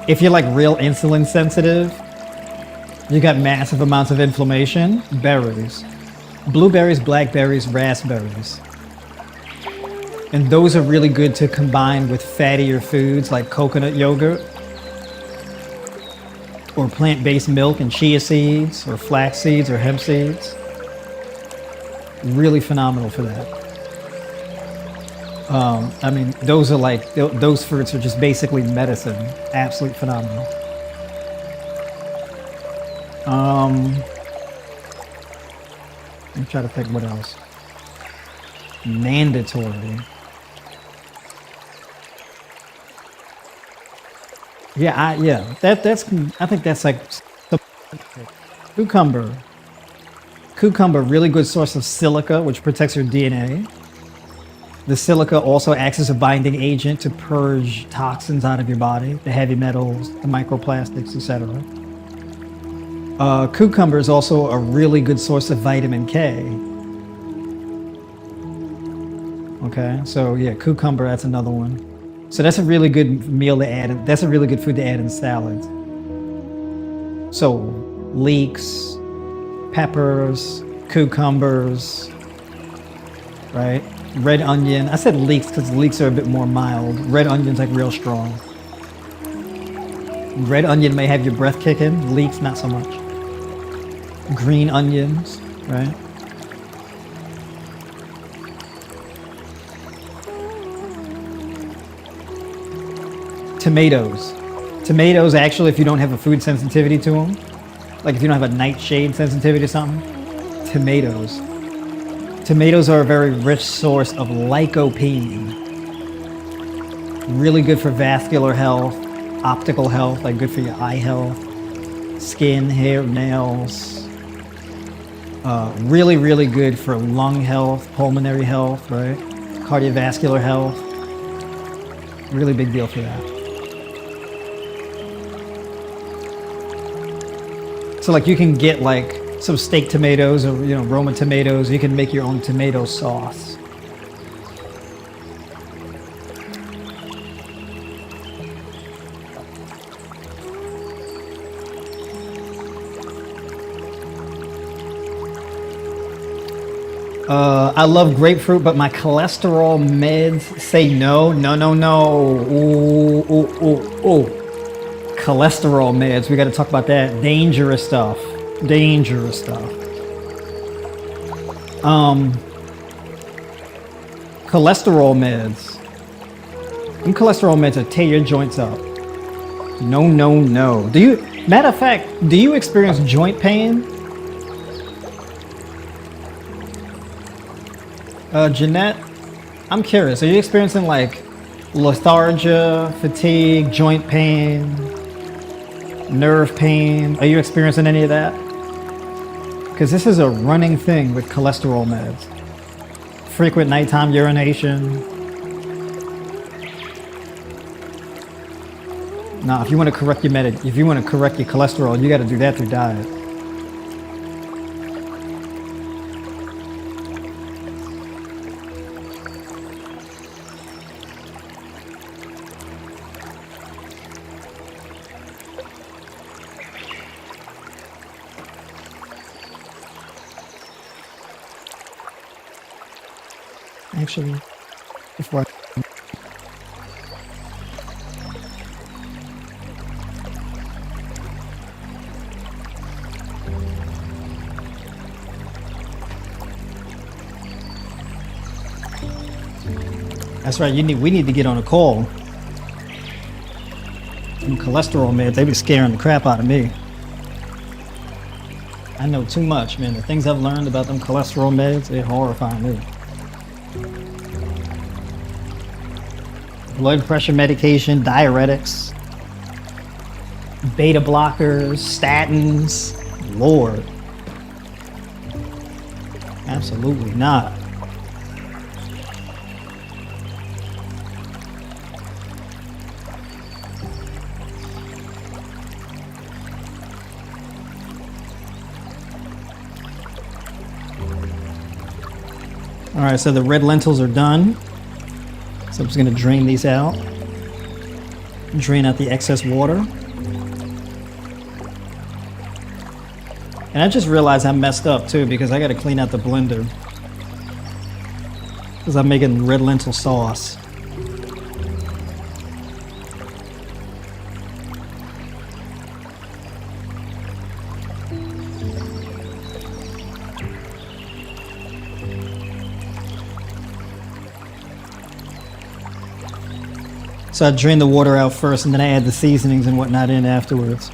If you're like real insulin sensitive, you got massive amounts of inflammation, berries, blueberries, blackberries, raspberries. And those are really good to combine with fattier foods like coconut yogurt or plant-based milk and chia seeds or flax seeds or hemp seeds. Really phenomenal for that. I mean, those are like, those fruits are just basically medicine. Absolutely phenomenal. Let me try to think what else. Mandatory. Yeah, that's I think that's like cucumber. Cucumber, really good source of silica, which protects your DNA. The silica also acts as a binding agent to purge toxins out of your body, the heavy metals, the microplastics, etc. Cucumber is also a really good source of vitamin K. Okay, so yeah, cucumber, that's another one. So that's a really good meal to add. That's a really good food to add in salads. So leeks, peppers, cucumbers, right? Red onion. I said leeks because leeks are a bit more mild. Red onion's like real strong. Red onion may have your breath kicking. Leeks, not so much. Green onions, right? Tomatoes. Tomatoes, actually, if you don't have a food sensitivity to them, like if you don't have a nightshade sensitivity to something, tomatoes. Tomatoes are a very rich source of lycopene. Really good for vascular health, optical health, like good for your eye health, skin, hair, nails. Really, really good for lung health, pulmonary health, right? Cardiovascular health. Really big deal for that. So like you can get like some steak tomatoes or, Roma tomatoes. You can make your own tomato sauce. I love grapefruit, but my cholesterol meds say no, no, no, no. Ooh, ooh, ooh, ooh. Cholesterol meds, we got to talk about that. Dangerous stuff. Dangerous stuff. Cholesterol meds. Them cholesterol meds will tear your joints up. No, no, no. Matter of fact, do you experience joint pain? Jeanette, I'm curious. Are you experiencing like lethargia, fatigue, joint pain, nerve pain? Are you experiencing any of that? Because this is a running thing with cholesterol meds. Frequent nighttime urination. Now, if you want to correct your cholesterol, you got to do that through diet. Actually, before That's right, we need to get on a call. Them cholesterol meds, they be scaring the crap out of me. I know too much, man. The things I've learned about them cholesterol meds, they horrify me. Blood pressure medication, diuretics, beta blockers, statins. Lord. Absolutely not. All right, so the red lentils are done. So I'm just gonna drain these out. Drain out the excess water. And I just realized I messed up too because I gotta clean out the blender. Because I'm making red lentil sauce. So I drain the water out first and then I add the seasonings and whatnot in afterwards.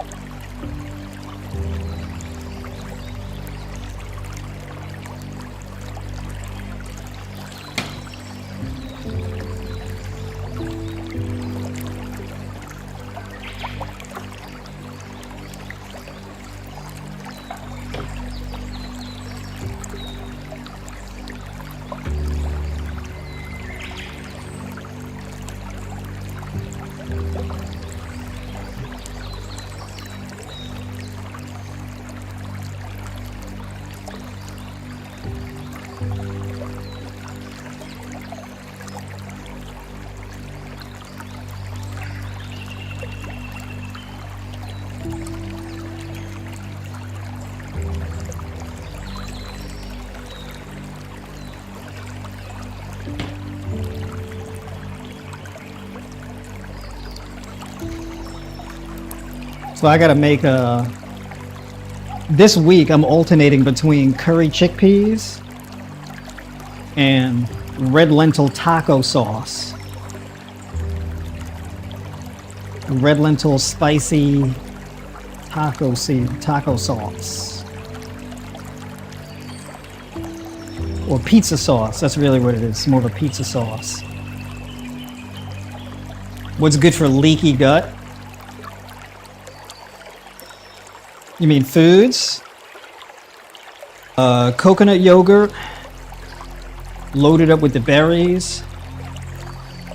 So I gotta make this week I'm alternating between curry chickpeas and red lentil taco sauce. Red lentil spicy taco sauce. Or pizza sauce, that's really what it is. It's more of a pizza sauce. What's good for leaky gut? You mean foods? Coconut yogurt, loaded up with the berries,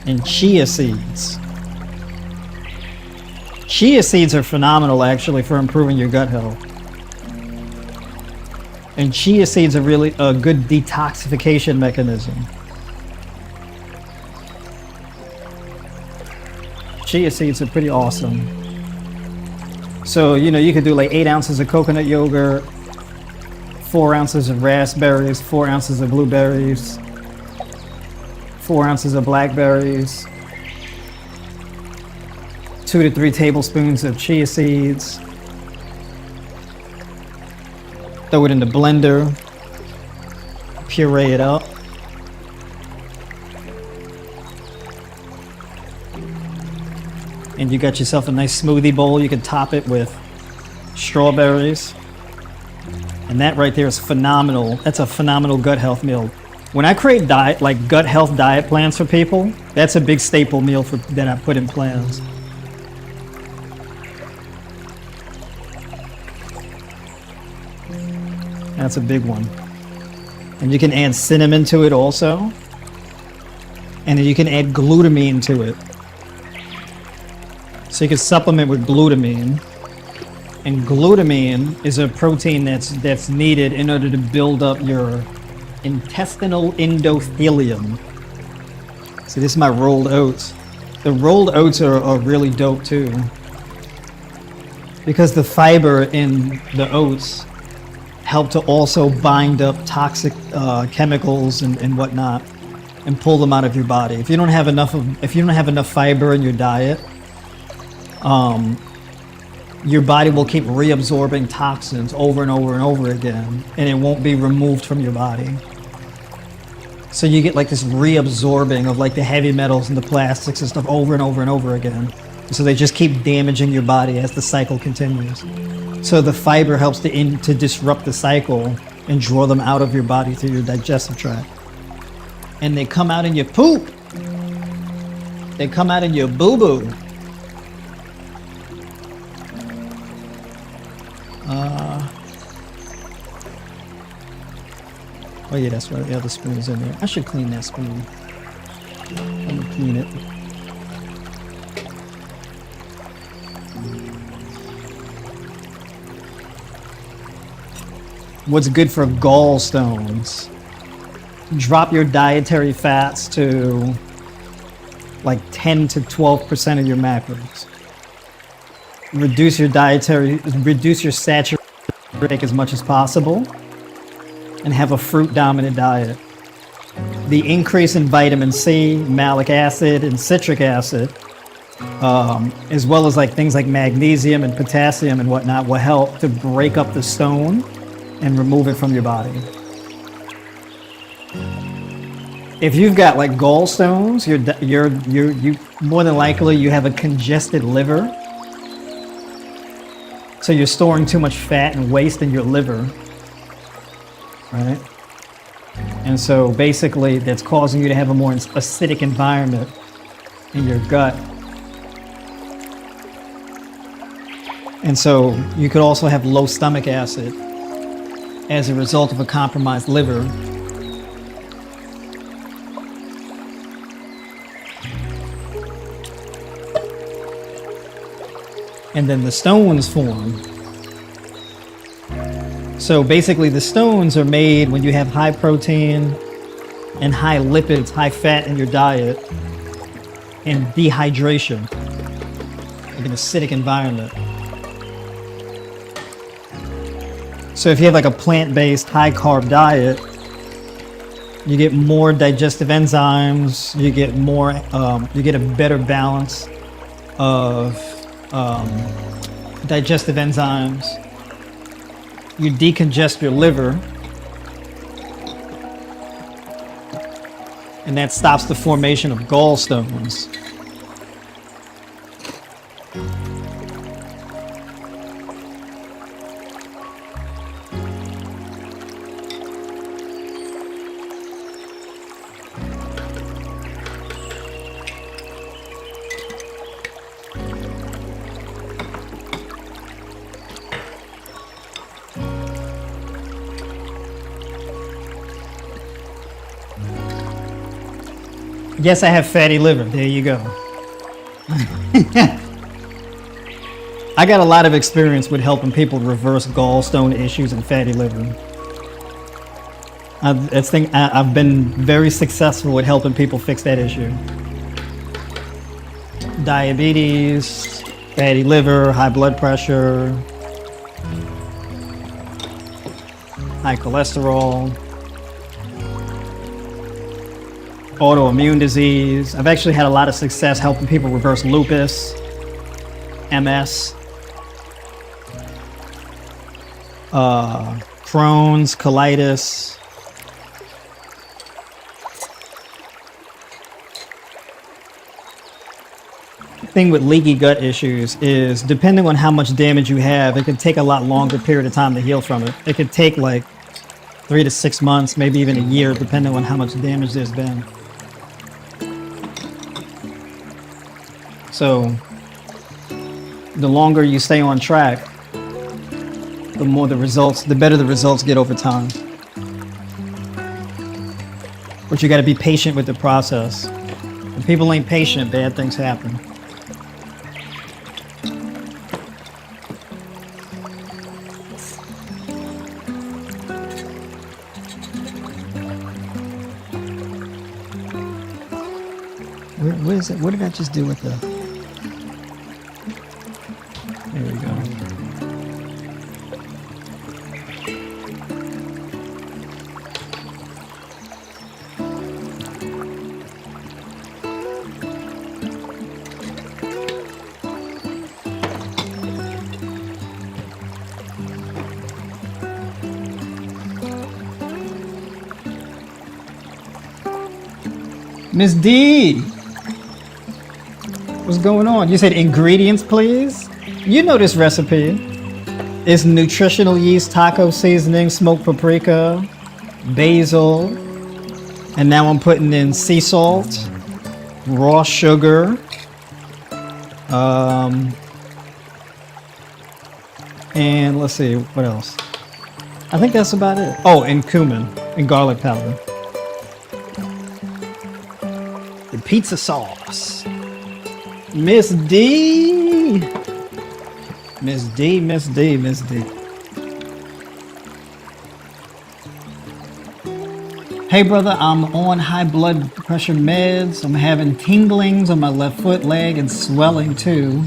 and chia seeds. Chia seeds are phenomenal actually for improving your gut health. And chia seeds are really a good detoxification mechanism. Chia seeds are pretty awesome. So, you know, you could do like 8 ounces of coconut yogurt, 4 ounces of raspberries, 4 ounces of blueberries, 4 ounces of blackberries, 2 to 3 tablespoons of chia seeds. Throw it in the blender, puree it up. And you got yourself a nice smoothie bowl. You can top it with strawberries. And that right there is phenomenal. That's a phenomenal gut health meal. When I create gut health diet plans for people, that's a big staple meal that I put in plans. That's a big one. And you can add cinnamon to it also. And then you can add glutamine to it. So you can supplement with glutamine. And glutamine is a protein that's needed in order to build up your intestinal endothelium. So this is my rolled oats. The rolled oats are really dope too. Because the fiber in the oats help to also bind up toxic chemicals and whatnot and pull them out of your body. If you don't have enough fiber in your diet, your body will keep reabsorbing toxins over and over and over again, and it won't be removed from your body. So you get like this reabsorbing of like the heavy metals and the plastics and stuff over and over and over again. So they just keep damaging your body as the cycle continues. So the fiber helps to disrupt the cycle and draw them out of your body through your digestive tract. And they come out in your poop. They come out in your boo-boo. Oh yeah, that's right. The other spoon's in there. I should clean that spoon. Let me clean it. What's good for gallstones? Drop your dietary fats to like 10 to 12% of your macros. Reduce your saturated intake as much as possible, and have a fruit dominant diet. The increase in vitamin C, malic acid, and citric acid, as well as like things like magnesium and potassium and whatnot, will help to break up the stone and remove it from your body. If you've got like gallstones, you more than likely you have a congested liver. So you're storing too much fat and waste in your liver, right? And so basically that's causing you to have a more acidic environment in your gut. And so you could also have low stomach acid as a result of a compromised liver. And then the stones form. So basically the stones are made when you have high protein and high lipids, high fat in your diet, and dehydration, like an acidic environment. So if you have like a plant-based high carb diet, you get more digestive enzymes, you get more, you get a better balance of digestive enzymes. You decongest your liver, and that stops the formation of gallstones. Yes, I have fatty liver. There you go. I got a lot of experience with helping people reverse gallstone issues and fatty liver. I've been very successful with helping people fix that issue. Diabetes, fatty liver, high blood pressure, high cholesterol, autoimmune disease. I've actually had a lot of success helping people reverse lupus, MS, Crohn's, colitis. The thing with leaky gut issues is, depending on how much damage you have, it can take a lot longer period of time to heal from it. It could take like 3 to 6 months, maybe even a year, depending on how much damage there's been. So the longer you stay on track, the better the results get over time. But you got to be patient with the process. When people ain't patient, bad things happen. What is it? What did I just do with the... There we go. Miss D, what's going on? You said ingredients, please? You know this recipe. It's nutritional yeast, taco seasoning, smoked paprika, basil, and now I'm putting in sea salt, raw sugar, and let's see, what else? I think that's about it. Oh, and cumin and garlic powder. The pizza sauce. Miss D. Miss D, Miss D, Miss D. Hey brother, I'm on high blood pressure meds. I'm having tinglings on my left foot, leg, and swelling too.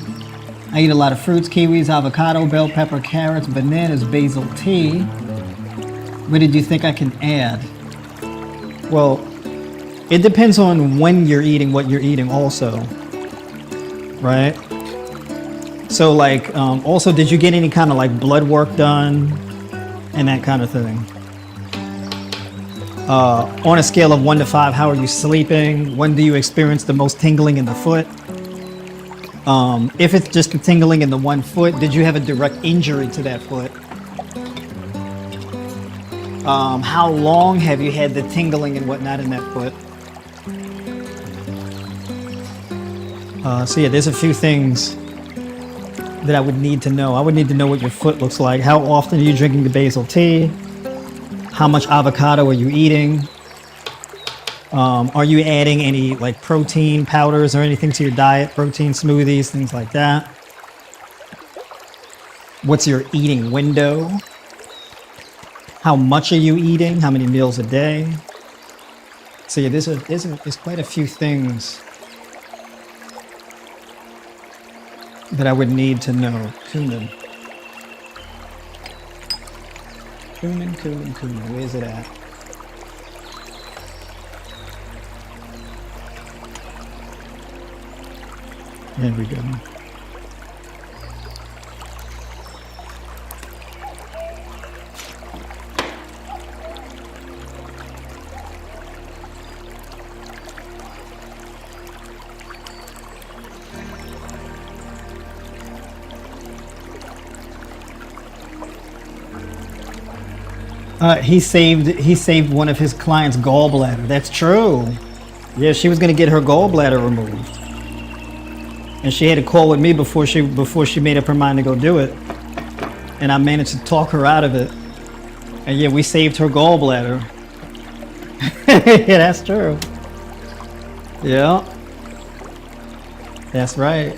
I eat a lot of fruits, kiwis, avocado, bell pepper, carrots, bananas, basil tea. What did you think I can add? Well, it depends on when you're eating what you're eating also, right? So like, also, did you get any kind of like blood work done and that kind of thing? On a scale of 1 to 5, how are you sleeping? When do you experience the most tingling in the foot? If it's just the tingling in the one foot, did you have a direct injury to that foot? How long have you had the tingling and whatnot in that foot? So yeah, there's a few things that I would need to know. I would need to know what your foot looks like. How often are you drinking the basil tea? How much avocado are you eating? Are you adding any like protein powders or anything to your diet? Protein smoothies, things like that. What's your eating window? How much are you eating? How many meals a day? So yeah, there's quite a few things that I would need to know. Cumin. Cumin. Where's it at? There we go. He saved one of his clients' gallbladder. That's true. Yeah, she was gonna get her gallbladder removed, and she had a call with me before she made up her mind to go do it, and I managed to talk her out of it. And yeah, we saved her gallbladder. Yeah, that's true. Yeah, that's right.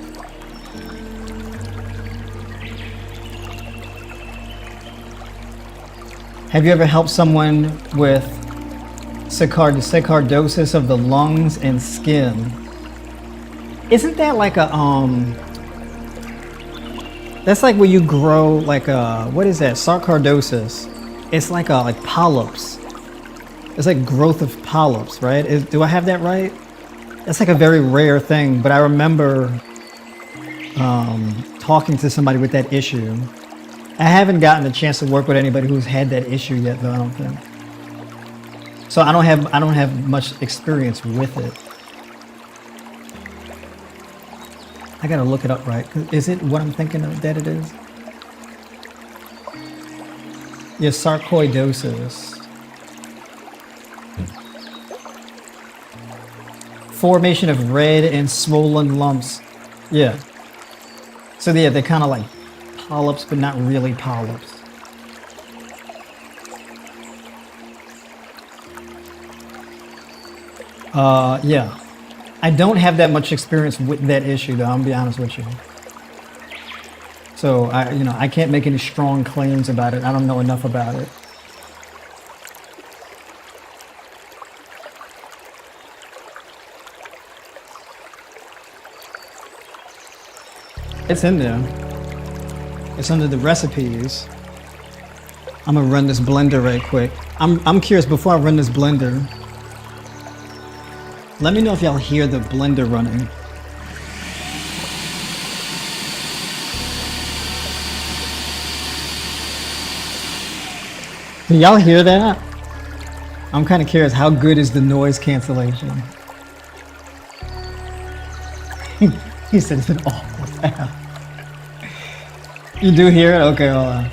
Have you ever helped someone with sarcoidosis of the lungs and skin? Isn't that like a that's like where you grow like a, what is that? Sarcoidosis. It's like polyps. It's like growth of polyps, right? Do I have that right? That's like a very rare thing, but I remember talking to somebody with that issue. I haven't gotten a chance to work with anybody who's had that issue yet, though, I don't think. So I don't have much experience with it. I gotta look it up, right? Is it what I'm thinking of that it is? Yeah, sarcoidosis. Formation of red and swollen lumps. Yeah. So yeah, they're kind of like polyps, but not really polyps. Yeah. I don't have that much experience with that issue, though. I'm gonna be honest with you. So I can't make any strong claims about it. I don't know enough about it. It's in there. It's under the recipes. I'm gonna run this blender right quick. I'm curious, before I run this blender, let me know if y'all hear the blender running. Do y'all hear that? I'm kind of curious, how good is the noise cancellation? He said it's an awful sound. You do hear it? Okay, hold on.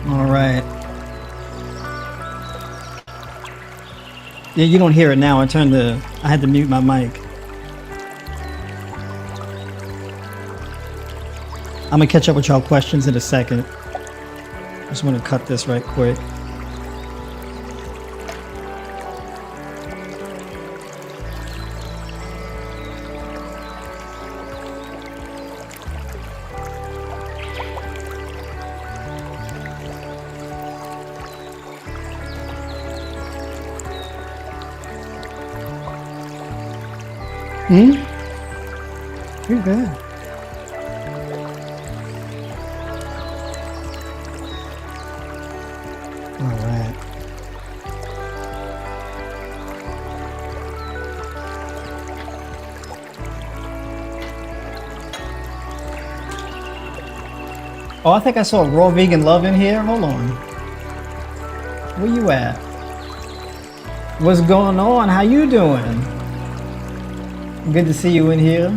All right. Yeah, you don't hear it now. I had to mute my mic. I'm gonna catch up with y'all questions in a second. I just want to cut this right quick. You're good. All right. Oh, I think I saw Raw Vegan Love in here. Hold on. Where you at? What's going on? How you doing? Good to see you in here.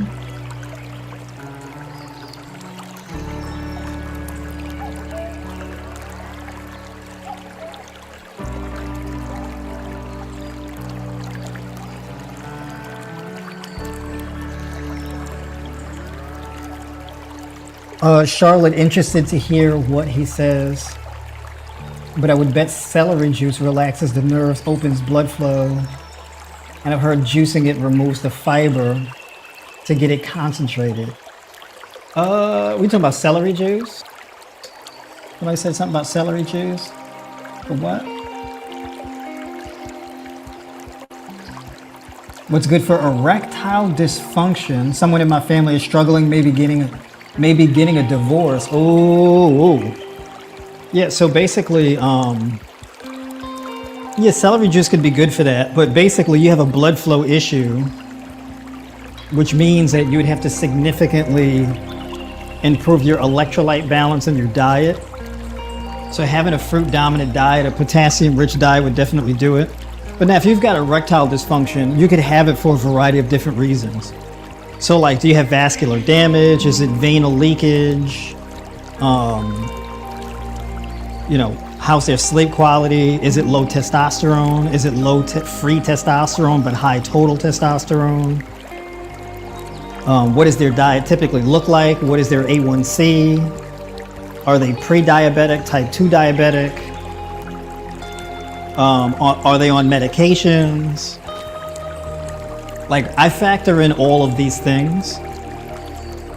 Charlotte, interested to hear what he says. but I would bet celery juice relaxes the nerves, opens blood flow. And I've heard juicing it removes the fiber to get it concentrated. We talking about celery juice? Somebody said something about celery juice? For what? What's good for erectile dysfunction? Someone in my family is struggling, maybe getting a divorce. Oh. Yeah, so basically, yeah, celery juice could be good for that, but basically you have a blood flow issue, which means that you would have to significantly improve your electrolyte balance in your diet. So having a fruit dominant diet, a potassium rich diet would definitely do it. But now if you've got erectile dysfunction, you could have it for a variety of different reasons. So like, do you have vascular damage? Is it venal leakage? How's their sleep quality? Is it low testosterone? Is it free testosterone but high total testosterone? What does their diet typically look like? What is their A1C? Are they pre-diabetic, type 2 diabetic? Are they on medications? Like, I factor in all of these things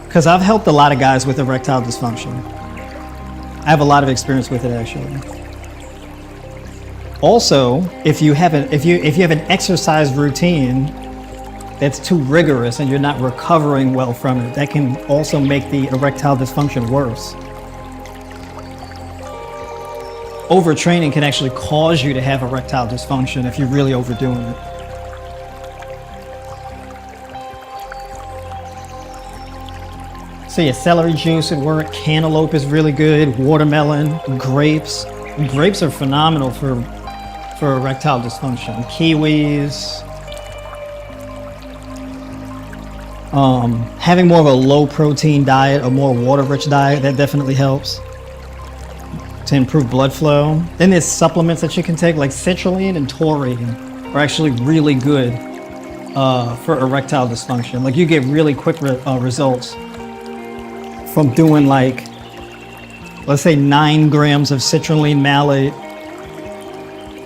because I've helped a lot of guys with erectile dysfunction. I have a lot of experience with it, actually. Also, if you have an exercise routine that's too rigorous and you're not recovering well from it, that can also make the erectile dysfunction worse. Overtraining can actually cause you to have erectile dysfunction if you're really overdoing it. So yeah, celery juice would work, cantaloupe is really good, watermelon, grapes. Grapes are phenomenal for erectile dysfunction. Kiwis. Having more of a low protein diet, a more water rich diet, that definitely helps to improve blood flow. Then there's supplements that you can take, like citrulline and taurine are actually really good for erectile dysfunction. Like, you get really quick results from doing, like, let's say 9 grams of citrulline malate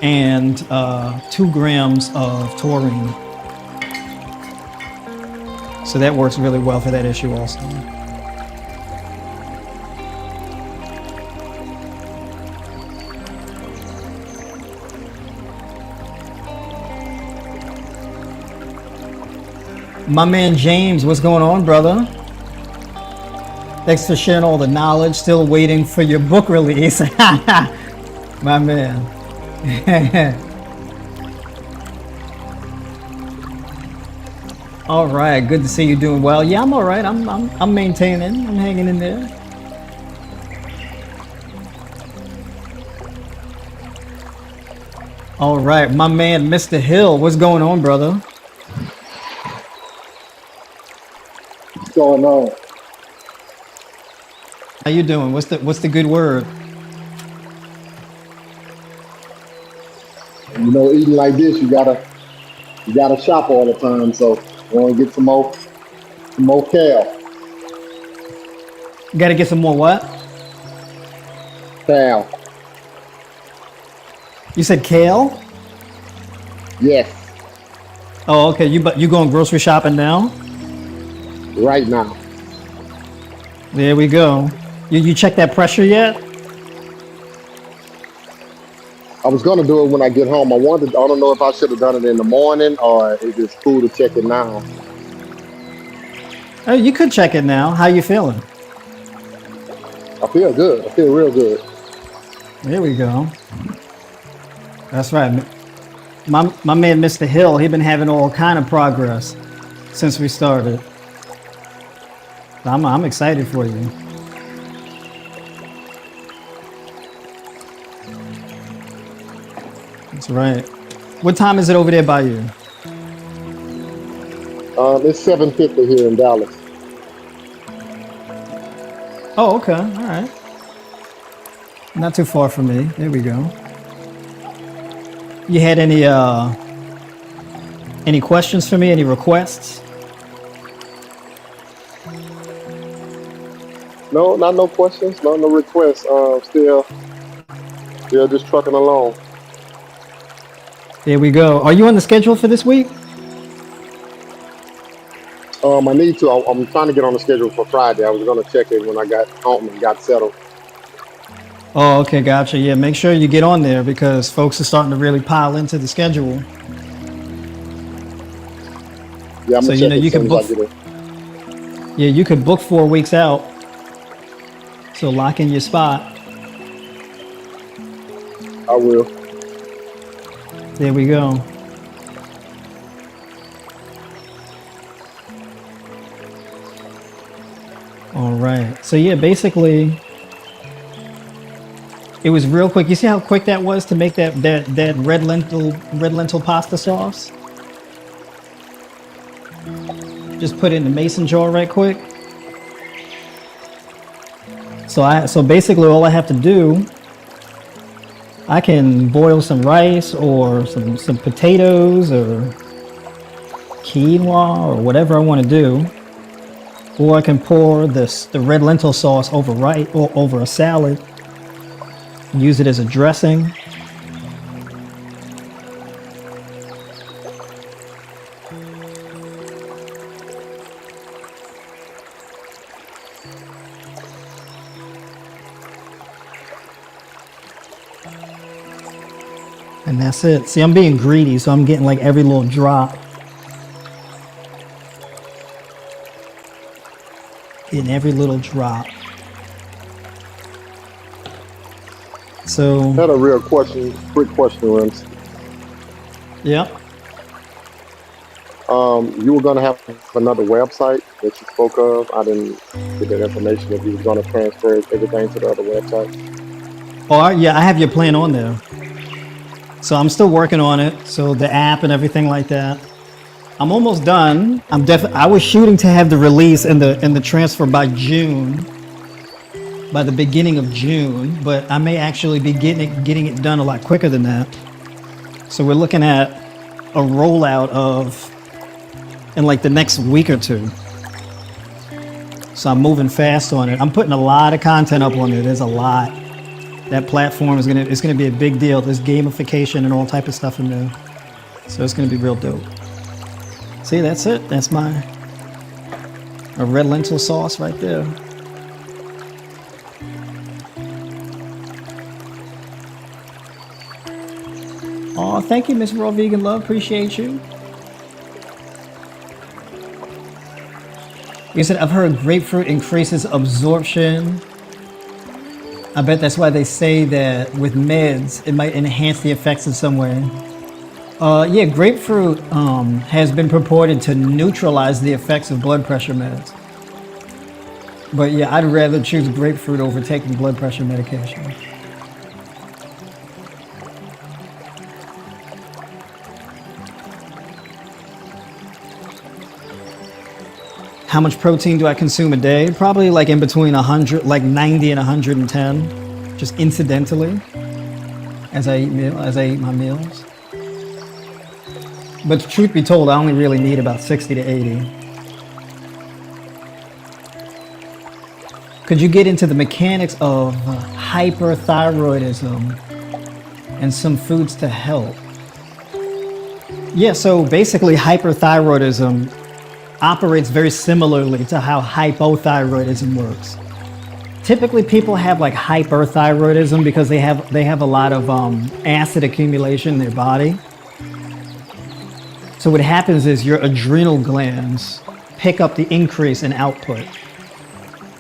and 2 grams of taurine. So that works really well for that issue also. My man James, what's going on, brother? Thanks for sharing all the knowledge. Still waiting for your book release. My man. All right, good to see you doing well. Yeah, I'm all right. I'm maintaining. I'm hanging in there. All right, my man, Mr. Hill, what's going on, brother? What's going on? How you doing? What's the good word? Eating like this, you gotta shop all the time. So I want to get some more kale. You gotta get some more what? Kale. You said kale? Yes, Oh, okay. You going grocery shopping now? right now. There we go. You check that pressure yet? I was gonna do it when I get home. I don't know if I should have done it in the morning or if it's cool to check it now. Oh, you could check it now. How you feeling? I feel good. I feel real good. There we go. That's right. My man, Mr. Hill, he been having all kind of progress since we started. I'm excited for you. That's right. What time is it over there by you? It's 7:50 here in Dallas. Oh, okay. All right. Not too far from me. There we go. You had any questions for me? Any requests? No, not no questions, no requests. Still Yeah, just trucking along. There we go. Are you on the schedule for this week? I need to. I'm trying to get on the schedule for Friday. I was gonna check it when I got home and got settled. Oh, okay, gotcha. Yeah, make sure you get on there because folks are starting to really pile into the schedule. Yeah, I'm So gonna you check know it you as soon can as book. I get in. Yeah, you could book 4 weeks out. So lock in your spot. I will. There we go. All right. So yeah, basically, it was real quick. You see how quick that was to make that red lentil pasta sauce? Just put it in the mason jar right quick. So basically all I have to do, I can boil some rice or some potatoes or quinoa or whatever I want to do. Or I can pour the red lentil sauce over or over a salad. Use it as a dressing. And that's it. See, I'm being greedy, so I'm getting like every little drop. Getting every little drop. So, I had a real question, quick question, Rims. yeah. You were gonna have another website that you spoke of. I didn't get that information if you was gonna transfer everything to the other website. Oh, yeah, I have your plan on there. So I'm still working on it. So the app and everything like that. I'm almost done. I was shooting to have the release and the transfer by June, by the beginning of June, but I may actually be getting it done a lot quicker than that. So we're looking at a rollout in like the next week or two. So I'm moving fast on it. I'm putting a lot of content up on there. There's a lot. That platform it's gonna be a big deal. There's gamification and all type of stuff in there. So it's gonna be real dope. See, that's it. That's a red lentil sauce right there. Oh, thank you, Miss Raw Vegan Love. Appreciate you. You said, I've heard grapefruit increases absorption. I bet that's why they say that with meds, it might enhance the effects in some way. Yeah, grapefruit has been purported to neutralize the effects of blood pressure meds. But yeah, I'd rather choose grapefruit over taking blood pressure medication. How much protein do I consume a day? Probably like in between 100, like 90 and 110, just incidentally, as I eat my meals. But truth be told, I only really need about 60 to 80. Could you get into the mechanics of hyperthyroidism and some foods to help? Yeah, so basically hyperthyroidism operates very similarly to how hypothyroidism works. Typically people have like hyperthyroidism because they have a lot of acid accumulation in their body. So what happens is your adrenal glands pick up the increase in output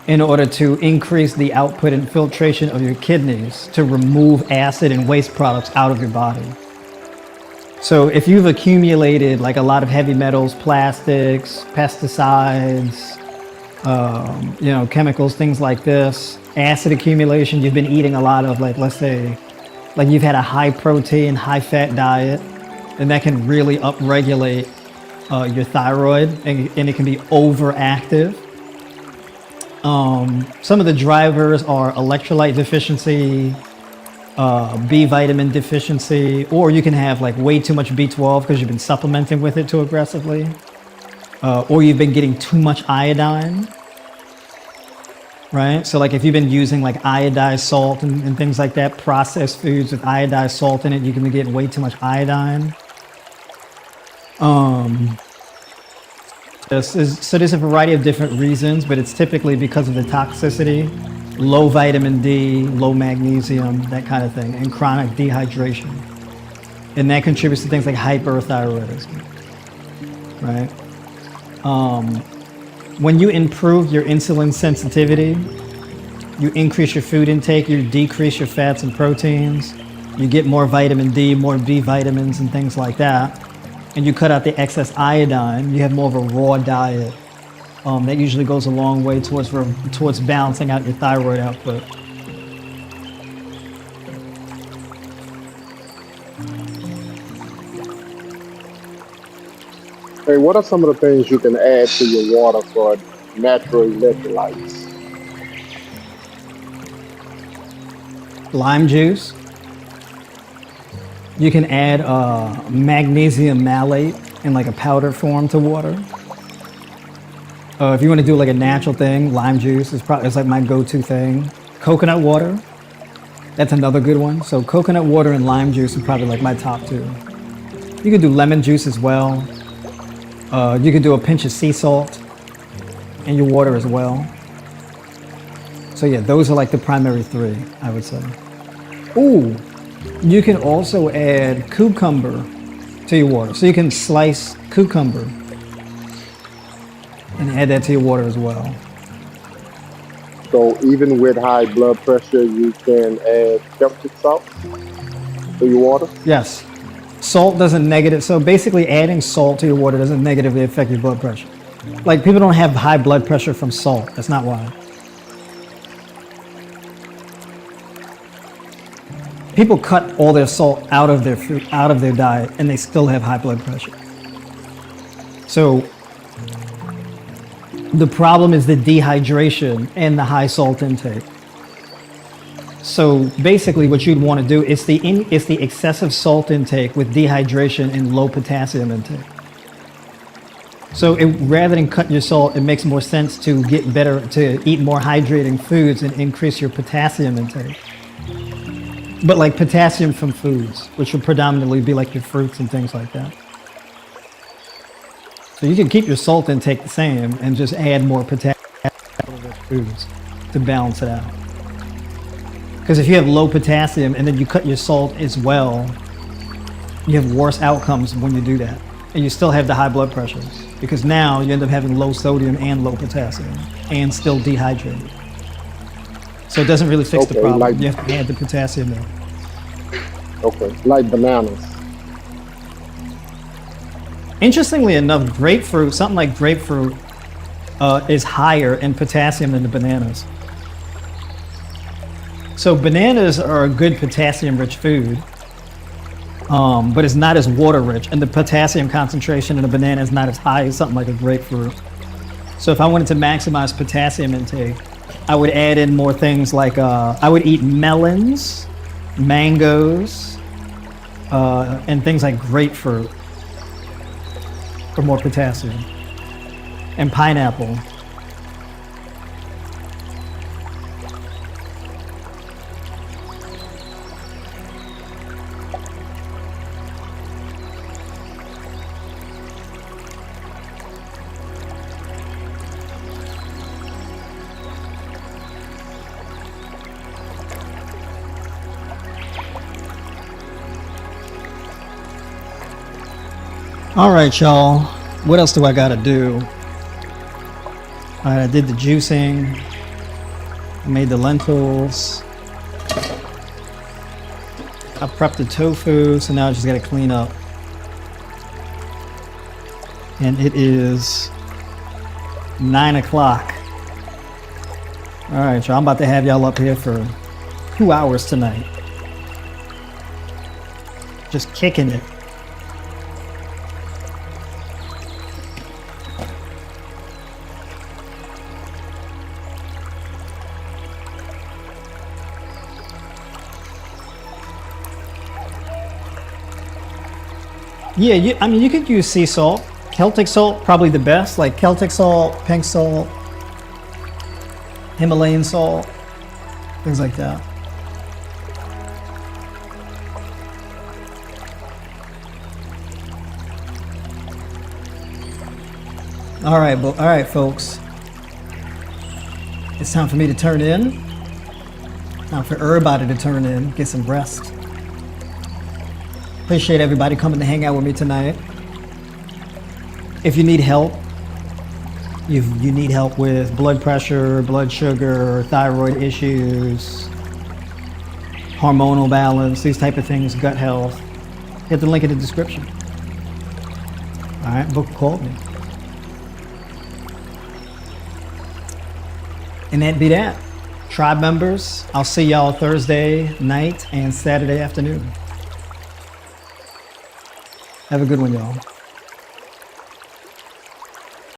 in order to increase the output and filtration of your kidneys to remove acid and waste products out of your body. So if you've accumulated like a lot of heavy metals, plastics, pesticides, chemicals, things like this, acid accumulation, you've been eating a lot of like, let's say, like you've had a high protein, high fat diet, and that can really upregulate your thyroid and it can be overactive. Some of the drivers are electrolyte deficiency, B vitamin deficiency, or you can have like way too much B12 because you've been supplementing with it too aggressively, or you've been getting too much iodine. right? So like if you've been using like iodized salt and things like that, processed foods with iodized salt in it, you can be getting way too much iodine. So there's a variety of different reasons, but it's typically because of the toxicity, low vitamin D, low magnesium, that kind of thing, and chronic dehydration. And that contributes to things like hyperthyroidism, right? When you improve your insulin sensitivity, you increase your food intake, you decrease your fats and proteins, you get more vitamin D, more B vitamins and things like that, and you cut out the excess iodine, you have more of a raw diet. That usually goes a long way towards balancing out your thyroid output. Hey, what are some of the things you can add to your water for natural electrolytes? Lime juice. You can add magnesium malate in like a powder form to water. If you want to do like a natural thing, lime juice is probably like my go-to thing. Coconut water, that's another good one. So coconut water and lime juice are probably like my top two. You can do lemon juice as well. You can do a pinch of sea salt in your water as well. So yeah, those are like the primary three, I would say. Ooh, you can also add cucumber to your water. So you can slice cucumber and add that to your water as well. So even with high blood pressure, you can add Celtic salt to your water? Yes. Salt doesn't negative, so basically adding salt to your water doesn't negatively affect your blood pressure. Like people don't have high blood pressure from salt. That's not why. People cut all their salt out of their food, out of their diet, and they still have high blood pressure. So the problem is the dehydration and the high salt intake. So basically what you'd want to do is the excessive salt intake with dehydration and low potassium intake. So rather than cut your salt, it makes more sense to eat more hydrating foods and increase your potassium intake. But like potassium from foods, which would predominantly be like your fruits and things like that. So you can keep your salt intake the same and just add more potassium to foods to balance it out. Because if you have low potassium and then you cut your salt as well, you have worse outcomes when you do that. And you still have the high blood pressure because now you end up having low sodium and low potassium and still dehydrated. So it doesn't really fix the problem. Like, you have to add the potassium in. Okay, like bananas. Interestingly enough, something like grapefruit is higher in potassium than the bananas. So bananas are a good potassium-rich food, but it's not as water-rich, and the potassium concentration in a banana is not as high as something like a grapefruit. So if I wanted to maximize potassium intake, I would add in more things like, I would eat melons, mangoes, and things like grapefruit for more potassium, and pineapple. All right, y'all. What else do I gotta do? I did the juicing. I made the lentils. I prepped the tofu, so now I just gotta clean up. And it is 9 o'clock. All right, y'all. I'm about to have y'all up here for 2 hours tonight. Just kicking it. Yeah, I mean, you could use sea salt. Celtic salt, probably the best. Like Celtic salt, pink salt, Himalayan salt, things like that. All right, folks. It's time for me to turn in. Time for everybody to turn in, get some rest. Appreciate everybody coming to hang out with me tonight. If you need help, you need help with blood pressure, blood sugar, thyroid issues, hormonal balance, these type of things, gut health, hit the link in the description. All right, book a call me. And that be that. Tribe members, I'll see y'all Thursday night and Saturday afternoon. Have a good one, y'all.